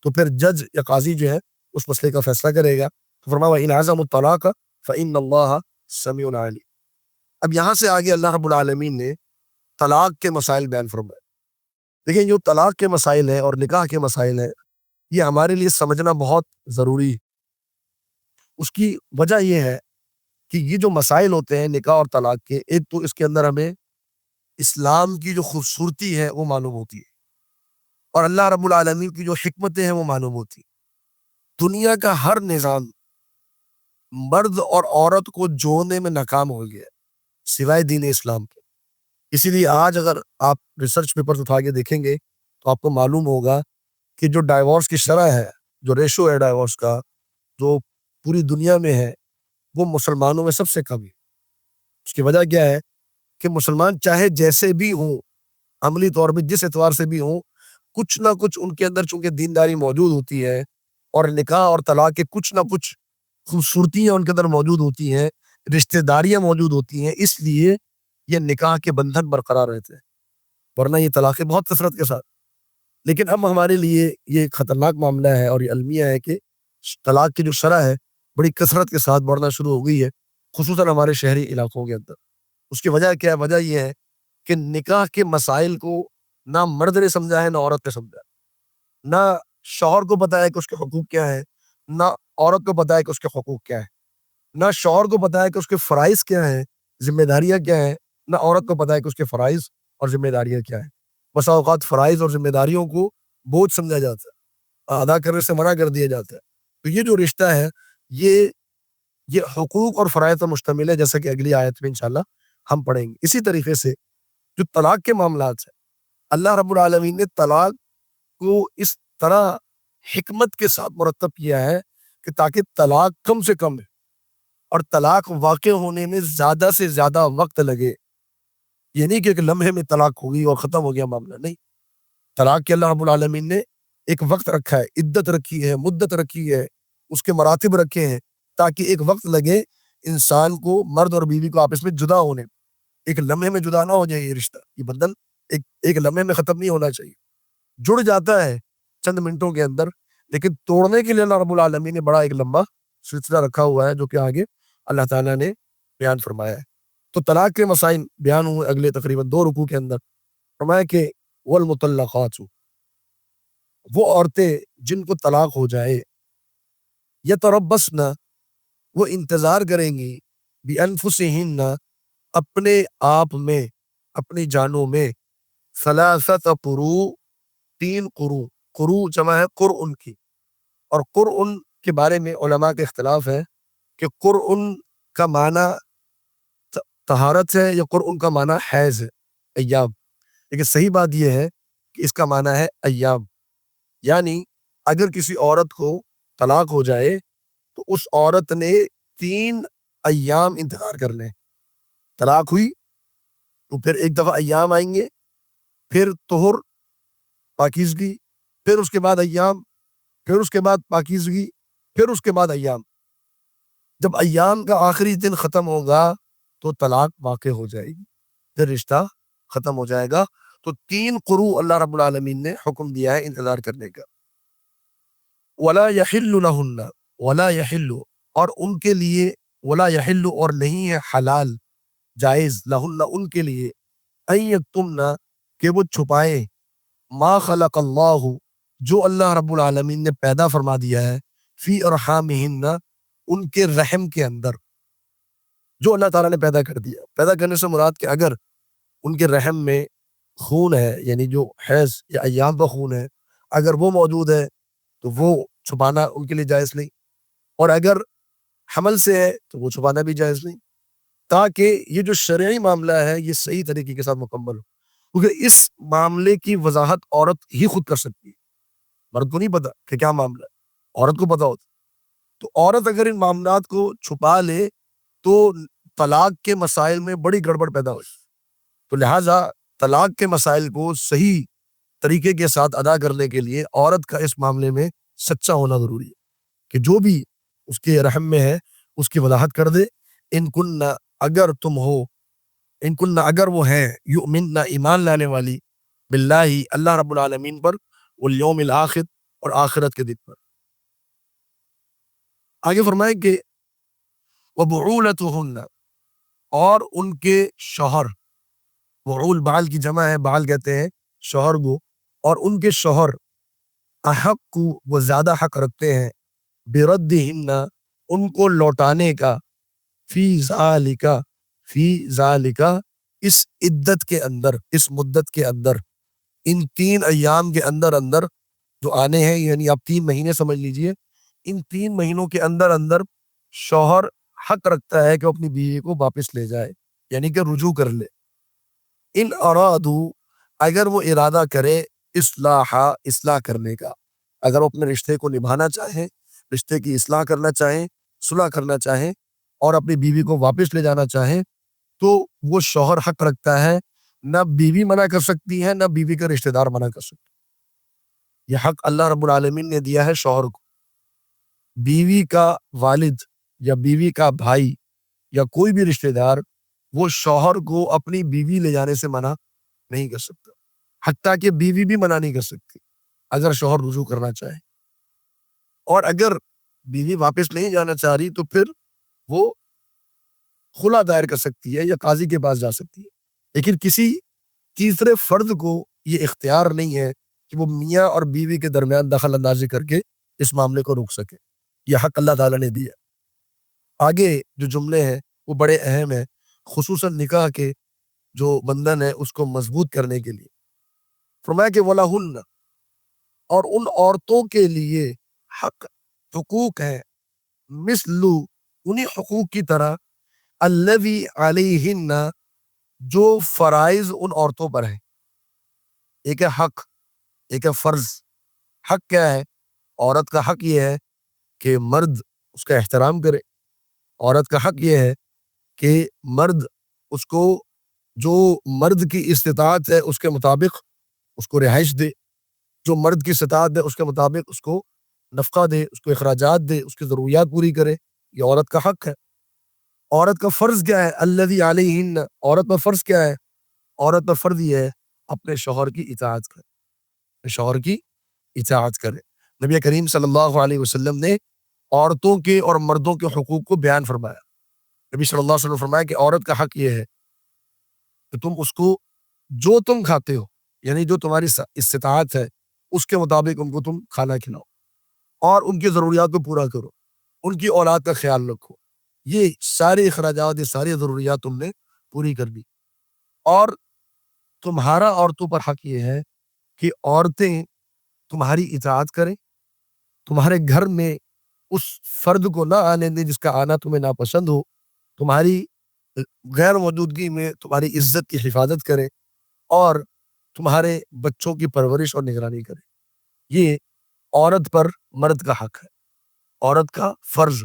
تو پھر جج یا قاضی جو ہے اس مسئلے کا فیصلہ کرے گا۔ تو فرمایا وَإِنْ عَزَمُوا الطَّلَاقَ فَإِنَّ اللَّهَ سَمِيعٌ عَلِيمٌ۔ اب یہاں سے آگے اللہ رب العالمین نے طلاق کے مسائل بیان فرمائے۔ دیکھیں، جو طلاق کے مسائل ہیں اور نکاح کے مسائل ہیں، یہ ہمارے لیے سمجھنا بہت ضروری ہے۔ اس کی وجہ یہ ہے کہ یہ جو مسائل ہوتے ہیں نکاح اور طلاق کے، ایک تو اس کے اندر ہمیں اسلام کی جو خوبصورتی ہے وہ معلوم ہوتی ہے، اور اللہ رب العالمین کی جو حکمتیں ہیں وہ معلوم ہوتی ہیں۔ دنیا کا ہر نظام مرد اور عورت کو جوڑنے میں ناکام ہو گیا ہے سوائے دین اسلام کے۔ اسی لیے آج اگر آپ ریسرچ پیپرز اٹھا کے دیکھیں گے تو آپ کو معلوم ہوگا کہ جو ڈائیورس کی شرح ہے، جو ریشو ہے ڈائیورس کا، جو پوری دنیا میں ہے وہ مسلمانوں میں سب سے کم ہے۔ اس کی وجہ کیا ہے کہ مسلمان چاہے جیسے بھی ہوں، عملی طور پہ جس اعتبار سے بھی ہوں، کچھ نہ کچھ ان کے اندر چونکہ دینداری موجود ہوتی ہے اور نکاح اور طلاق کے کچھ نہ کچھ خوبصورتیاں ان کے اندر موجود ہوتی ہیں، رشتہ داریاں موجود ہوتی ہیں، اس لیے یہ نکاح کے بندھن برقرار رہتے ہیں، ورنہ یہ طلاقیں بہت کثرت کے ساتھ۔ لیکن اب ہمارے لیے یہ خطرناک معاملہ ہے اور یہ المیہ ہے کہ طلاق کی جو شرح ہے بڑی کثرت کے ساتھ بڑھنا شروع ہو گئی ہے، خصوصاً ہمارے شہری علاقوں کے اندر۔ اس کی وجہ کیا ہے؟ وجہ یہ ہے کہ نکاح کے مسائل کو نہ مرد نے سمجھا ہے نہ عورت نے سمجھا ہے، نہ شوہر کو پتا ہے کہ اس کے حقوق کیا ہے، نہ عورت کو پتا ہے کہ اس کے حقوق کیا ہے، نہ شوہر کو پتا ہے کہ اس کے فرائض کیا ہیں، ذمہ داریاں کیا ہیں، نہ عورت کو پتا ہے کہ اس کے فرائض اور ذمہ داریاں کیا ہیں۔ بسا اوقات فرائض اور ذمہ داریوں کو بوجھ سمجھا جاتا ہے، ادا کرنے سے منع کر دیا جاتا ہے۔ تو یہ جو رشتہ ہے یہ حقوق اور فرائض پر مشتمل ہے، جیسا کہ اگلی آیت میں انشاءاللہ ہم پڑھیں گے۔ اسی طریقے سے جو طلاق کے معاملات ہیں، اللہ رب العالمین نے طلاق کو اس طرح حکمت کے ساتھ مرتب کیا ہے کہ تاکہ طلاق کم سے کم ہے اور طلاق واقع ہونے میں زیادہ سے زیادہ وقت لگے۔ یہ نہیں کہ ایک لمحے میں طلاق ہوگی اور ختم ہو گیا معاملہ، نہیں۔ طلاق کے اللہ رب العالمین نے ایک وقت رکھا ہے، عدت رکھی ہے، مدت رکھی ہے، اس کے مراتب رکھے ہیں تاکہ ایک وقت لگے انسان کو، مرد اور بیوی کو آپس میں جدا ہونے۔ ایک لمحے میں جدا نہ ہو جائے یہ رشتہ، یہ بندھن ایک لمحے میں ختم نہیں ہونا چاہیے۔ جڑ جاتا ہے چند منٹوں کے اندر، لیکن توڑنے کے لیے اللہ رب العالمین نے بڑا ایک لمبا سلسلہ رکھا ہوا ہے جو کہ آگے اللہ تعالیٰ نے بیان فرمایا ہے۔ تو طلاق کے مسائل بیان ہوئے اگلے تقریباً 2 رکوع کے اندر۔ فرمایا کہ والمطلقات، وہ عورتیں جن کو طلاق ہو جائے، یتربصن، وہ انتظار کریں گی، بانفسہن، اپنے آپ میں، اپنی جانوں میں، ثلاثت قروء، 3 قروء، قروء جمع ہے قرء کی، اور قرء کے بارے میں علماء کے اختلاف ہے کہ قرء کا معنی طہارت ہے یا قرء کا معنی حیض ہے، ایام۔ لیکن صحیح بات یہ ہے کہ اس کا معنی ہے ایام، یعنی اگر کسی عورت کو طلاق ہو جائے تو اس عورت نے 3 ایام انتظار کرنے۔ طلاق ہوئی تو پھر ایک دفعہ ایام آئیں گے، پھر طہر، پاکیزگی، پھر اس کے بعد ایام، پھر اس کے بعد پاکیزگی، پھر اس کے بعد ایام۔ جب ایام کا آخری دن ختم ہوگا تو طلاق واقع ہو جائے گی، پھر رشتہ ختم ہو جائے گا۔ تو 3 قروء اللہ رب العالمین نے حکم دیا ہے انتظار کرنے کا۔ ولا یحل لہن، ولا یحل، اور ان کے لیے، ولا یحل، اور نہیں ہے حلال، جائز، لہن، ان کے لیے، ان یکتمن، کہ وہ چھپائیں، ما خلق اللہ، جو اللہ رب العالمین نے پیدا فرما دیا ہے، فی ارحامہن، ان کے رحم کے اندر، جو اللہ تعالیٰ نے پیدا کر دیا۔ پیدا کرنے سے مراد کہ اگر ان کے رحم میں خون ہے، یعنی جو حیض یا ایام کا خون ہے، اگر وہ موجود ہے تو وہ چھپانا ان کے لیے جائز نہیں، اور اگر حمل سے ہے تو وہ چھپانا بھی جائز نہیں، تاکہ یہ جو شرعی معاملہ ہے یہ صحیح طریقے کے ساتھ مکمل ہو، کیونکہ اس معاملے کی وضاحت عورت ہی خود کر سکتی ہے، مرد کو نہیں پتا کہ کیا معاملہ ہے، عورت کو پتا ہوتا۔ تو عورت اگر ان معاملات کو چھپا لے تو طلاق کے مسائل میں بڑی گڑبڑ پیدا ہو جائے۔ تو لہٰذا طلاق کے مسائل کو صحیح طریقے کے ساتھ ادا کرنے کے لیے عورت کا اس معاملے میں سچا ہونا ضروری ہے کہ جو بھی اس کے رحم میں ہے اس کی وضاحت کر دے۔ ان کن، اگر تم ہو، ان کن، اگر وہ ہیں، یؤمن، ایمان لانے والی، باللہ، اللہ رب العالمین پر، والیوم الآخر، اور آخرت کے دن پر۔ آگے فرمائے کہ وبعولتہن، اور ان کے شوہر، بعول بعل کی جمع ہے، بعل کہتے ہیں شوہر کو، اور ان کے شوہر، احق کو، وہ زیادہ حق رکھتے ہیں، بردہن، ان کو لوٹانے کا، فی ذالک، فی ذالک، اس عدت کے اندر، اس مدت کے اندر، ان 3 ایام کے اندر اندر جو آنے ہیں، یعنی آپ 3 مہینے سمجھ لیجئے، ان 3 مہینوں کے اندر اندر شوہر حق رکھتا ہے کہ اپنی بیوی کو واپس لے جائے، یعنی کہ رجوع کر لے۔ ان ارادو، اگر وہ ارادہ کرے، اصلاح کرنے کا، اگر وہ اپنے رشتے کو نبھانا چاہیں، رشتے کی اصلاح کرنا چاہیں، صلح کرنا چاہیں اور اپنی بیوی کو واپس لے جانا چاہیں تو وہ شوہر حق رکھتا ہے، نہ بیوی منع کر سکتی ہے نہ بیوی کے رشتہ دار منع کر سکتے۔ یہ حق اللہ رب العالمین نے دیا ہے شوہر کو۔ بیوی کا والد یا بیوی کا بھائی یا کوئی بھی رشتہ دار وہ شوہر کو اپنی بیوی لے جانے سے منع نہیں کر سکتا، حتیٰ کہ بیوی بھی منع نہیں کر سکتی اگر شوہر رجوع کرنا چاہے۔ اور اگر بیوی واپس نہیں جانا چاہ رہی تو پھر وہ خلا دائر کر سکتی ہے یا قاضی کے پاس جا سکتی ہے، لیکن کسی تیسرے فرد کو یہ اختیار نہیں ہے کہ وہ میاں اور بیوی کے درمیان دخل اندازی کر کے اس معاملے کو روک سکے۔ یہ حق اللہ تعالیٰ نے دیا۔ آگے جو جملے ہیں وہ بڑے اہم ہیں، خصوصاً نکاح کے جو بندھن ہے اس کو مضبوط کرنے کے لیے۔ فرمایا کہ وَلَهُنَّ، اور ان عورتوں کے لیے حق حقوق ہے، مثل انہی حقوق کی طرح، الذی علیہن، جو فرائض ان عورتوں پر ہیں۔ ایک ہے حق، ایک ہے فرض۔ حق کیا ہے؟ عورت کا حق یہ ہے کہ مرد اس کا احترام کرے، عورت کا حق یہ ہے کہ مرد اس کو جو مرد کی استطاعت ہے اس کے مطابق اس کو رہائش دے، جو مرد کی استطاعت ہے اس کے مطابق اس کو نفقہ دے، اس کو اخراجات دے، اس کی ضروریات پوری کرے۔ یہ عورت کا حق ہے۔ عورت کا فرض کیا ہے؟ الذی علیہن، عورت پر فرض کیا ہے؟ عورت پر فرض یہ ہے اپنے شوہر کی اطاعت کرے، اپنے شوہر کی اطاعت کرے۔ نبی کریم صلی اللہ علیہ وسلم نے عورتوں کے اور مردوں کے حقوق کو بیان فرمایا۔ نبی صلی اللہ علیہ وسلم نے فرمایا کہ عورت کا حق یہ ہے کہ تم اس کو جو تم کھاتے ہو، یعنی جو تمہاری استطاعت ہے اس کے مطابق ان کو تم کھانا کھلاؤ اور ان کی ضروریات کو پورا کرو، ان کی اولاد کا خیال رکھو۔ یہ سارے اخراجات، یہ ساری ضروریات تم نے پوری کر دی۔ اور تمہارا عورتوں پر حق یہ ہے کہ عورتیں تمہاری اطاعت کریں، تمہارے گھر میں اس فرد کو نہ آنے دیں جس کا آنا تمہیں ناپسند ہو، تمہاری غیر موجودگی میں تمہاری عزت کی حفاظت کریں اور تمہارے بچوں کی پرورش اور نگرانی کریں۔ یہ عورت پر مرد کا حق ہے، عورت کا فرض۔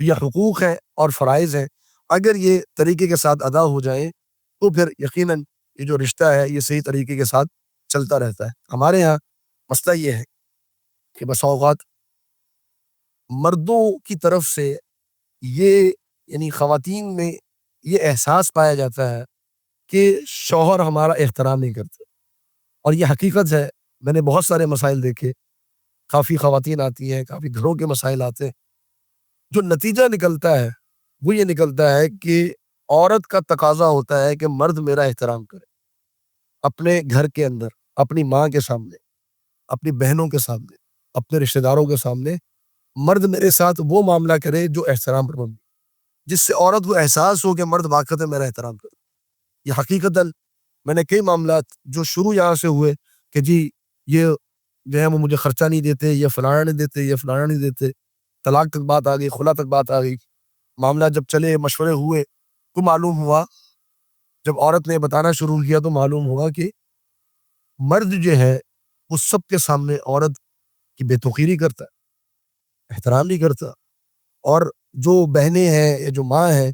یہ حقوق ہیں اور فرائض ہیں، اگر یہ طریقے کے ساتھ ادا ہو جائیں تو پھر یقیناً یہ جو رشتہ ہے یہ صحیح طریقے کے ساتھ چلتا رہتا ہے۔ ہمارے ہاں مسئلہ یہ ہے کہ بس اوقات مردوں کی طرف سے یہ یعنی خواتین میں یہ احساس پایا جاتا ہے کہ شوہر ہمارا احترام نہیں کرتے، اور یہ حقیقت ہے۔ میں نے بہت سارے مسائل دیکھے، کافی خواتین آتی ہیں، کافی گھروں کے مسائل آتے ہیں، جو نتیجہ نکلتا ہے وہ یہ نکلتا ہے کہ عورت کا تقاضا ہوتا ہے کہ مرد میرا احترام کرے، اپنے گھر کے اندر، اپنی ماں کے سامنے، اپنی بہنوں کے سامنے، اپنے رشتہ داروں کے سامنے مرد میرے ساتھ وہ معاملہ کرے جو احترام پر مبنی، جس سے عورت کو احساس ہو کہ مرد واقعی میرا احترام کرے۔ یہ حقیقتاً میں نے کئی معاملات جو شروع یہاں سے ہوئے کہ جی یہ جو ہے وہ مجھے خرچہ نہیں دیتے، یہ فلانا نہیں دیتے، یہ فلانا نہیں دیتے، طلاق تک بات آ گئی، خلا تک بات آ گئی۔ معاملہ جب چلے، مشورے ہوئے تو معلوم ہوا، جب عورت نے بتانا شروع کیا تو معلوم ہوا کہ مرد جو ہے وہ سب کے سامنے عورت کی بے توقیری کرتا ہے، احترام نہیں کرتا، اور جو بہنیں ہیں یا جو ماں ہیں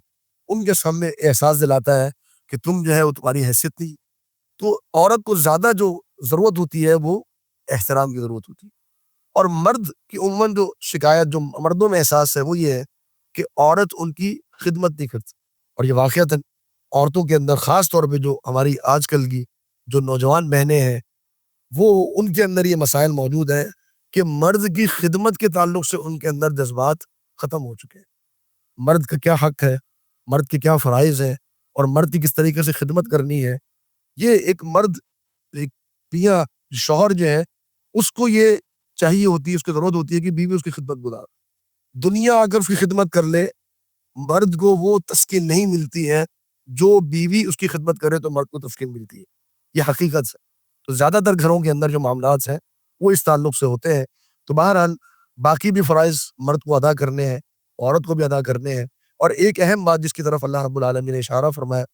ان کے سامنے احساس دلاتا ہے کہ تم جو ہے وہ تمہاری حیثیت نہیں۔ تو عورت کو زیادہ جو ضرورت ہوتی ہے وہ احترام کی ضرورت ہوتی ہے، اور مرد کی عموماً جو شکایت جو مردوں میں احساس ہے وہ یہ ہے کہ عورت ان کی خدمت نہیں کرتی، اور یہ واقعتاً عورتوں کے اندر خاص طور پہ جو ہماری آج کل کی جو نوجوان بہنیں ہیں وہ ان کے اندر یہ مسائل موجود ہیں کہ مرد کی خدمت کے تعلق سے ان کے اندر جذبات ختم ہو چکے ہیں۔ مرد کا کیا حق ہے، مرد کے کیا فرائض ہیں، اور مرد کی کس طریقے سے خدمت کرنی ہے، یہ ایک مرد، ایک میاں شوہر جو ہے اس کو یہ چاہیے ہوتی ہے، اس کی ضرورت ہوتی ہے کہ بیوی اس کی خدمت گزار۔ دنیا اگر اس کی خدمت کر لے، مرد کو وہ تسکین نہیں ملتی ہے جو بیوی اس کی خدمت کرے تو مرد کو تسکین ملتی ہے۔ یہ حقیقت ہے۔ تو زیادہ تر گھروں کے اندر جو معاملات ہیں وہ اس تعلق سے ہوتے ہیں۔ تو بہرحال باقی بھی فرائض مرد کو ادا کرنے ہیں، عورت کو بھی ادا کرنے ہیں، اور ایک اہم بات جس کی طرف اللہ رب العالمین نے اشارہ فرمایا،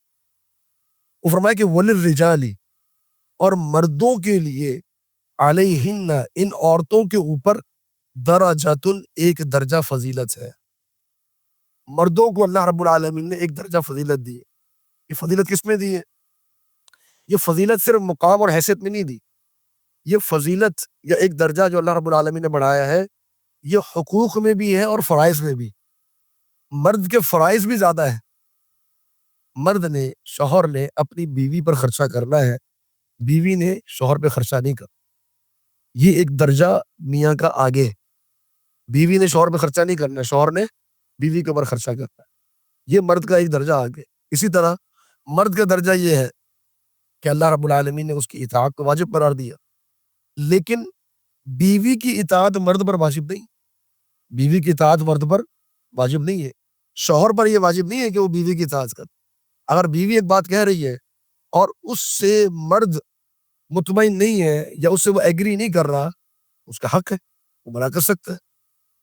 وہ فرمایا کہ وَلِلرِّجَالِ، اور مردوں کے لیے، علیہن، ان عورتوں کے اوپر، درجۃ، ایک درجہ فضیلت ہے۔ مردوں کو اللہ رب العالمین نے ایک درجہ فضیلت دی ہے. یہ فضیلت کس میں دی ہے؟ یہ فضیلت صرف مقام اور حیثیت میں نہیں دی. یہ فضیلت یا ایک درجہ جو اللہ رب العالمین نے بڑھایا ہے یہ حقوق میں بھی ہے اور فرائض میں بھی. مرد کے فرائض بھی زیادہ ہے. مرد نے، شوہر نے اپنی بیوی پر خرچہ کرنا ہے، بیوی نے شوہر پہ خرچہ نہیں کرنا. یہ ایک درجہ میاں کا آگے ہے. بیوی نے شوہر پہ خرچہ نہیں کرنا ہے، شوہر نے بیوی کے اوپر خرچہ کرنا ہے. یہ مرد کا ایک درجہ آگے. اسی طرح مرد کا درجہ یہ ہے کہ اللہ رب العالمین نے اس کی اطاعت کو واجب قرار دیا، لیکن بیوی کی اطاعت مرد پر واجب نہیں. بیوی کی اطاعت مرد پر واجب نہیں ہے. شوہر پر یہ واجب نہیں ہے کہ وہ بیوی کی اطاعت کرے. اگر بیوی ایک بات کہہ رہی ہے اور اس سے مرد مطمئن نہیں ہے یا اس سے وہ ایگری نہیں کر رہا، اس کا حق ہے، وہ منع کر سکتا ہے.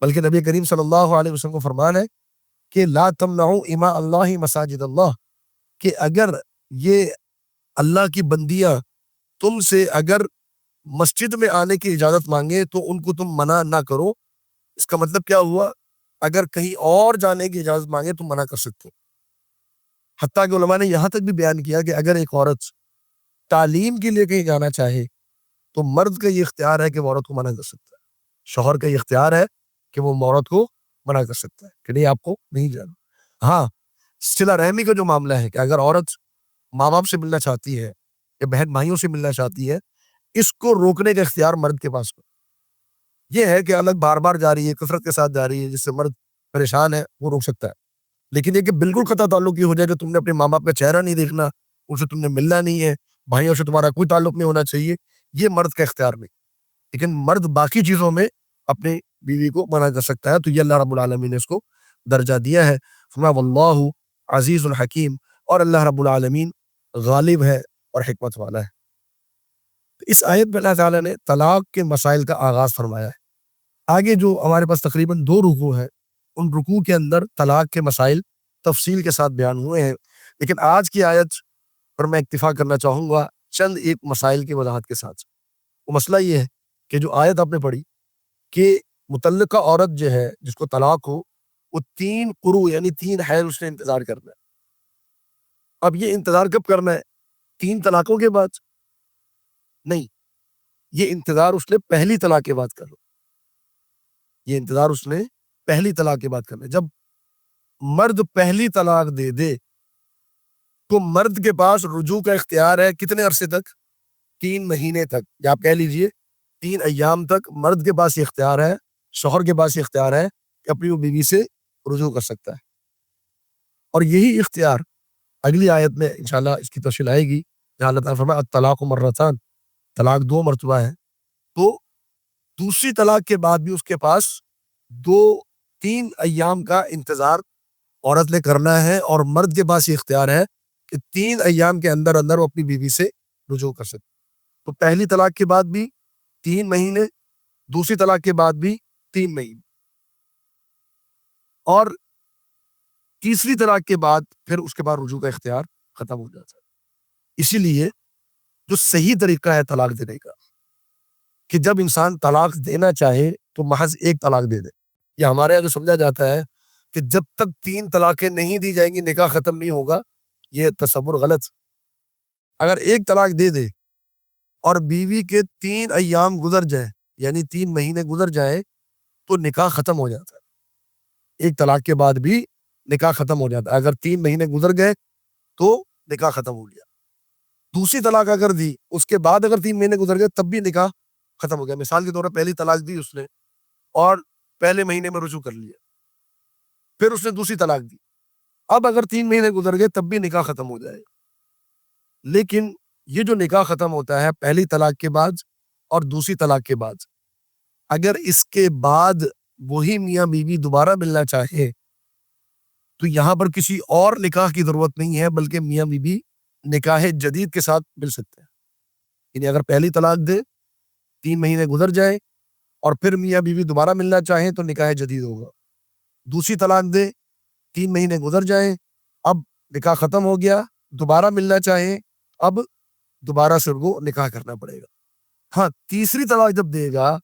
بلکہ نبی کریم صلی اللہ علیہ وسلم کو فرمان ہے کہ لا تمنعوا اماء اللہ مساجد اللہ، کہ اگر یہ اللہ کی بندیاں تم سے اگر مسجد میں آنے کی اجازت مانگے تو ان کو تم منع نہ کرو. اس کا مطلب کیا ہوا؟ اگر کہیں اور جانے کی اجازت مانگے تو منع کر سکتے ہو. حتیٰ کہ علماء نے یہاں تک بھی بیان کیا کہ اگر ایک عورت تعلیم کے لیے کہیں جانا چاہے تو مرد کا یہ اختیار ہے کہ وہ عورت کو منع کر سکتا ہے. شوہر کا یہ اختیار ہے کہ وہ عورت کو منع کر سکتا ہے کہ نہیں آپ کو نہیں جانا. ہاں، صلہ رحمی کا جو معاملہ ہے کہ اگر عورت ماں باپ سے ملنا چاہتی ہے یا بہن بھائیوں سے ملنا چاہتی ہے، اس کو روکنے کا اختیار مرد کے پاس. یہ ہے کہ الگ بار بار جا رہی ہے، کثرت کے ساتھ جا رہی ہے، جس سے مرد پریشان ہے، وہ روک سکتا ہے. لیکن یہ کہ بالکل قطع تعلق یہ ہو جائے کہ تم نے اپنے ماں باپ کا چہرہ نہیں دیکھنا، ان سے تم نے ملنا نہیں ہے، بھائیوں سے تمہارا کوئی تعلق نہیں ہونا چاہیے، یہ مرد کا اختیار نہیں. لیکن مرد باقی چیزوں میں اپنی بیوی کو منع کر سکتا ہے. تو یہ اللہ رب العالمین نے اس کو درجہ دیا ہے. فرمایا واللہ عزیز الحکیم، اور اللہ رب العالمین غالب ہے اور حکمت والا ہے. اس آیت میں اللہ تعالیٰ نے طلاق کے مسائل کا آغاز فرمایا ہے. آگے جو ہمارے پاس تقریباً 2 رکوع ہیں، ان رکوع کے اندر طلاق کے مسائل تفصیل کے ساتھ بیان ہوئے ہیں. لیکن آج کی آیت پر میں اکتفا کرنا چاہوں گا چند ایک مسائل کی وضاحت کے ساتھ. وہ مسئلہ یہ ہے کہ جو آیت آپ نے پڑھی کہ متعلقہ عورت جو ہے جس کو طلاق ہو، وہ 3 قروء یعنی 3 حیض اس نے انتظار کرنا ہے. اب یہ انتظار کب کرنا ہے؟ 3 طلاقوں کے بعد نہیں، یہ انتظار اس نے پہلی طلاق کے بعد کرنا. یہ انتظار اس نے پہلی طلاق کے بعد کرنا ہے. جب مرد پہلی طلاق دے دے تو مرد کے پاس رجوع کا اختیار ہے. کتنے عرصے تک؟ 3 مہینے تک، یا آپ کہہ لیجئے 3 ایام تک مرد کے پاس یہ اختیار ہے، شوہر کے پاس یہ اختیار ہے کہ اپنی وہ بیوی سے رجوع کر سکتا ہے. اور یہی اختیار اگلی آیت میں انشاءاللہ اس کی تفصیل آئے گی جہاں اللہ تعالیٰ فرمایا الطلاق مرتان، طلاق 2 مرتبہ ہے. تو دوسری طلاق کے بعد بھی اس کے پاس 2-3 ایام کا انتظار عورت نے کرنا ہے، اور مرد کے پاس یہ اختیار ہے کہ 3 ایام کے اندر اندر وہ اپنی بیوی سے رجوع کر سکتے. تو پہلی طلاق کے بعد بھی 3 مہینے، دوسری طلاق کے بعد بھی 3 مہینے، اور تیسری طلاق کے بعد پھر اس کے بعد رجوع کا اختیار ختم ہو جاتا ہے. اسی لیے جو صحیح طریقہ ہے طلاق دینے کا کہ جب انسان طلاق دینا چاہے تو محض ایک طلاق دے دے. یہ ہمارے یہاں جو سمجھا جاتا ہے کہ جب تک 3 طلاقیں نہیں دی جائیں گی نکاح ختم نہیں ہوگا، یہ تصور غلط. اگر ایک طلاق دے دے اور بیوی کے 3 ایام گزر جائے یعنی 3 مہینے گزر جائے تو نکاح ختم ہو جاتا ہے. ایک طلاق کے بعد بھی نکاح ختم ہو جاتا ہے. اگر 3 مہینے گزر گئے تو نکاح ختم ہو گیا. دوسری طلاق اگر دی اس کے بعد اگر 3 مہینے گزر گئے تب بھی نکاح ختم ہو گیا. مثال کے طور پر پہلی طلاق دی اس نے اور پہلے مہینے میں رجوع کر لیا، پھر اس نے دوسری طلاق دی، اب اگر 3 مہینے گزر گئے تب بھی نکاح ختم ہو جائے. لیکن یہ جو نکاح ختم ہوتا ہے پہلی طلاق کے بعد اور دوسری طلاق کے بعد، اگر اس کے بعد وہی میاں بیوی دوبارہ ملنا چاہے تو یہاں پر کسی اور نکاح کی ضرورت نہیں ہے، بلکہ میاں بیوی نکاح جدید کے ساتھ مل سکتے ہیں. یعنی اگر پہلی طلاق دے 3 مہینے گزر جائے اور پھر میاں بیوی دوبارہ ملنا چاہیں تو نکاح جدید ہوگا. دوسری طلاق دے 3 مہینے گزر جائیں، اب نکاح ختم ہو گیا، دوبارہ ملنا چاہیں اب دوبارہ سے وہ نکاح کرنا پڑے گا. ہاں، تیسری طلاق جب دے گا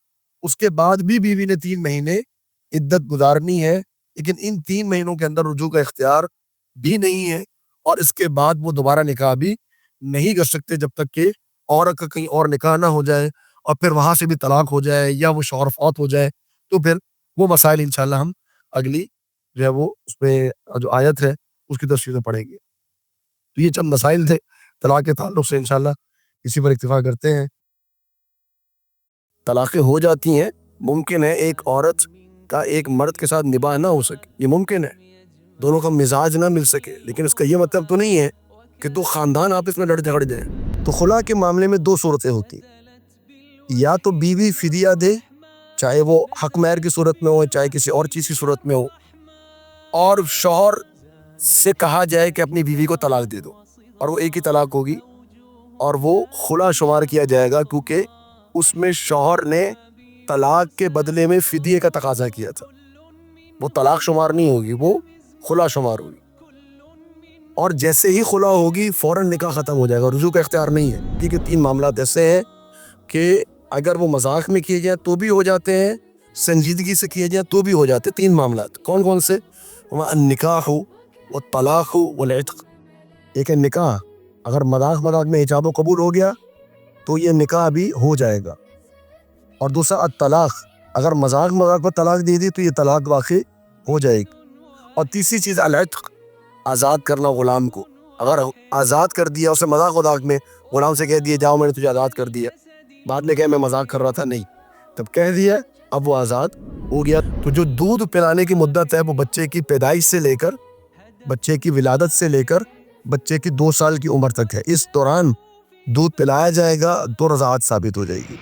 اس کے بعد بھی بیوی نے 3 مہینے عدت گزارنی ہے لیکن ان 3 مہینوں کے اندر رجوع کا اختیار بھی نہیں ہے، اور اس کے بعد وہ دوبارہ نکاح بھی نہیں کر سکتے جب تک کہ عورت کا کہیں اور نکاح نہ ہو جائے اور پھر وہاں سے بھی طلاق ہو جائے یا وہ شوہر فوت ہو جائے. تو پھر وہ مسائل انشاءاللہ ہم اگلی جو ہے وہ اس میں جو آیت ہے اس کی تفصیل میں پڑھیں گے. تو یہ چند مسائل تھے طلاق کے تعلق سے، انشاءاللہ اسی پر اکتفا کرتے ہیں. طلاقیں ہو جاتی ہیں، ممکن ہے ایک عورت کا ایک مرد کے ساتھ نباہ نہ ہو سکے، یہ ممکن ہے، دونوں کا مزاج نہ مل سکے، لیکن اس کا یہ مطلب تو نہیں ہے کہ دو خاندان آپس میں لڑ جھگڑ جائیں. تو خلا کے معاملے میں 2 صورتیں ہوتی ہیں، یا تو بیوی فدیہ دے، چاہے وہ حق مہر کی صورت میں ہو چاہے کسی اور چیز کی صورت میں ہو، اور شوہر سے کہا جائے کہ اپنی بیوی کو طلاق دے دو، اور وہ ایک ہی طلاق ہوگی اور وہ خلا شمار کیا جائے گا، کیونکہ اس میں شوہر نے طلاق کے بدلے میں فدیے کا تقاضا کیا تھا. وہ طلاق شمار نہیں ہوگی، وہ خلا شمار ہوگی. اور جیسے ہی خلا ہوگی فوراً نکاح ختم ہو جائے گا، رجوع کا اختیار نہیں ہے. کیونکہ 3 معاملات ایسے ہیں کہ اگر وہ مذاق میں کیے جائیں تو بھی ہو جاتے ہیں، سنجیدگی سے کیے جائیں تو بھی ہو جاتے ہیں. 3 معاملات کون کون سے؟ النکاح والطلاق والعتق. ایک ہے نکاح، اگر مذاق میں ایجاب و قبول ہو گیا تو یہ نکاح بھی ہو جائے گا. اور دوسرا الطلاق، اگر مذاق پر طلاق دے دی تو یہ طلاق واقع ہو جائے گی. اور تیسری چیز العتق، آزاد کرنا غلام کو. اگر آزاد کر دیا اسے مذاق میں، غلام سے کہہ دیا جاؤ میں نے تجھے آزاد کر دیا، بعد میں کہا میں مذاق کر رہا تھا، نہیں، تب کہہ دیا اب وہ آزاد ہو گیا. تو جو دودھ پلانے کی مدت ہے وہ بچے کی پیدائش سے لے کر بچے کی ولادت سے لے کر بچے کی 2 سال کی عمر تک ہے. اس دوران دودھ پلایا جائے گا تو رضاعت ثابت ہو جائے گی.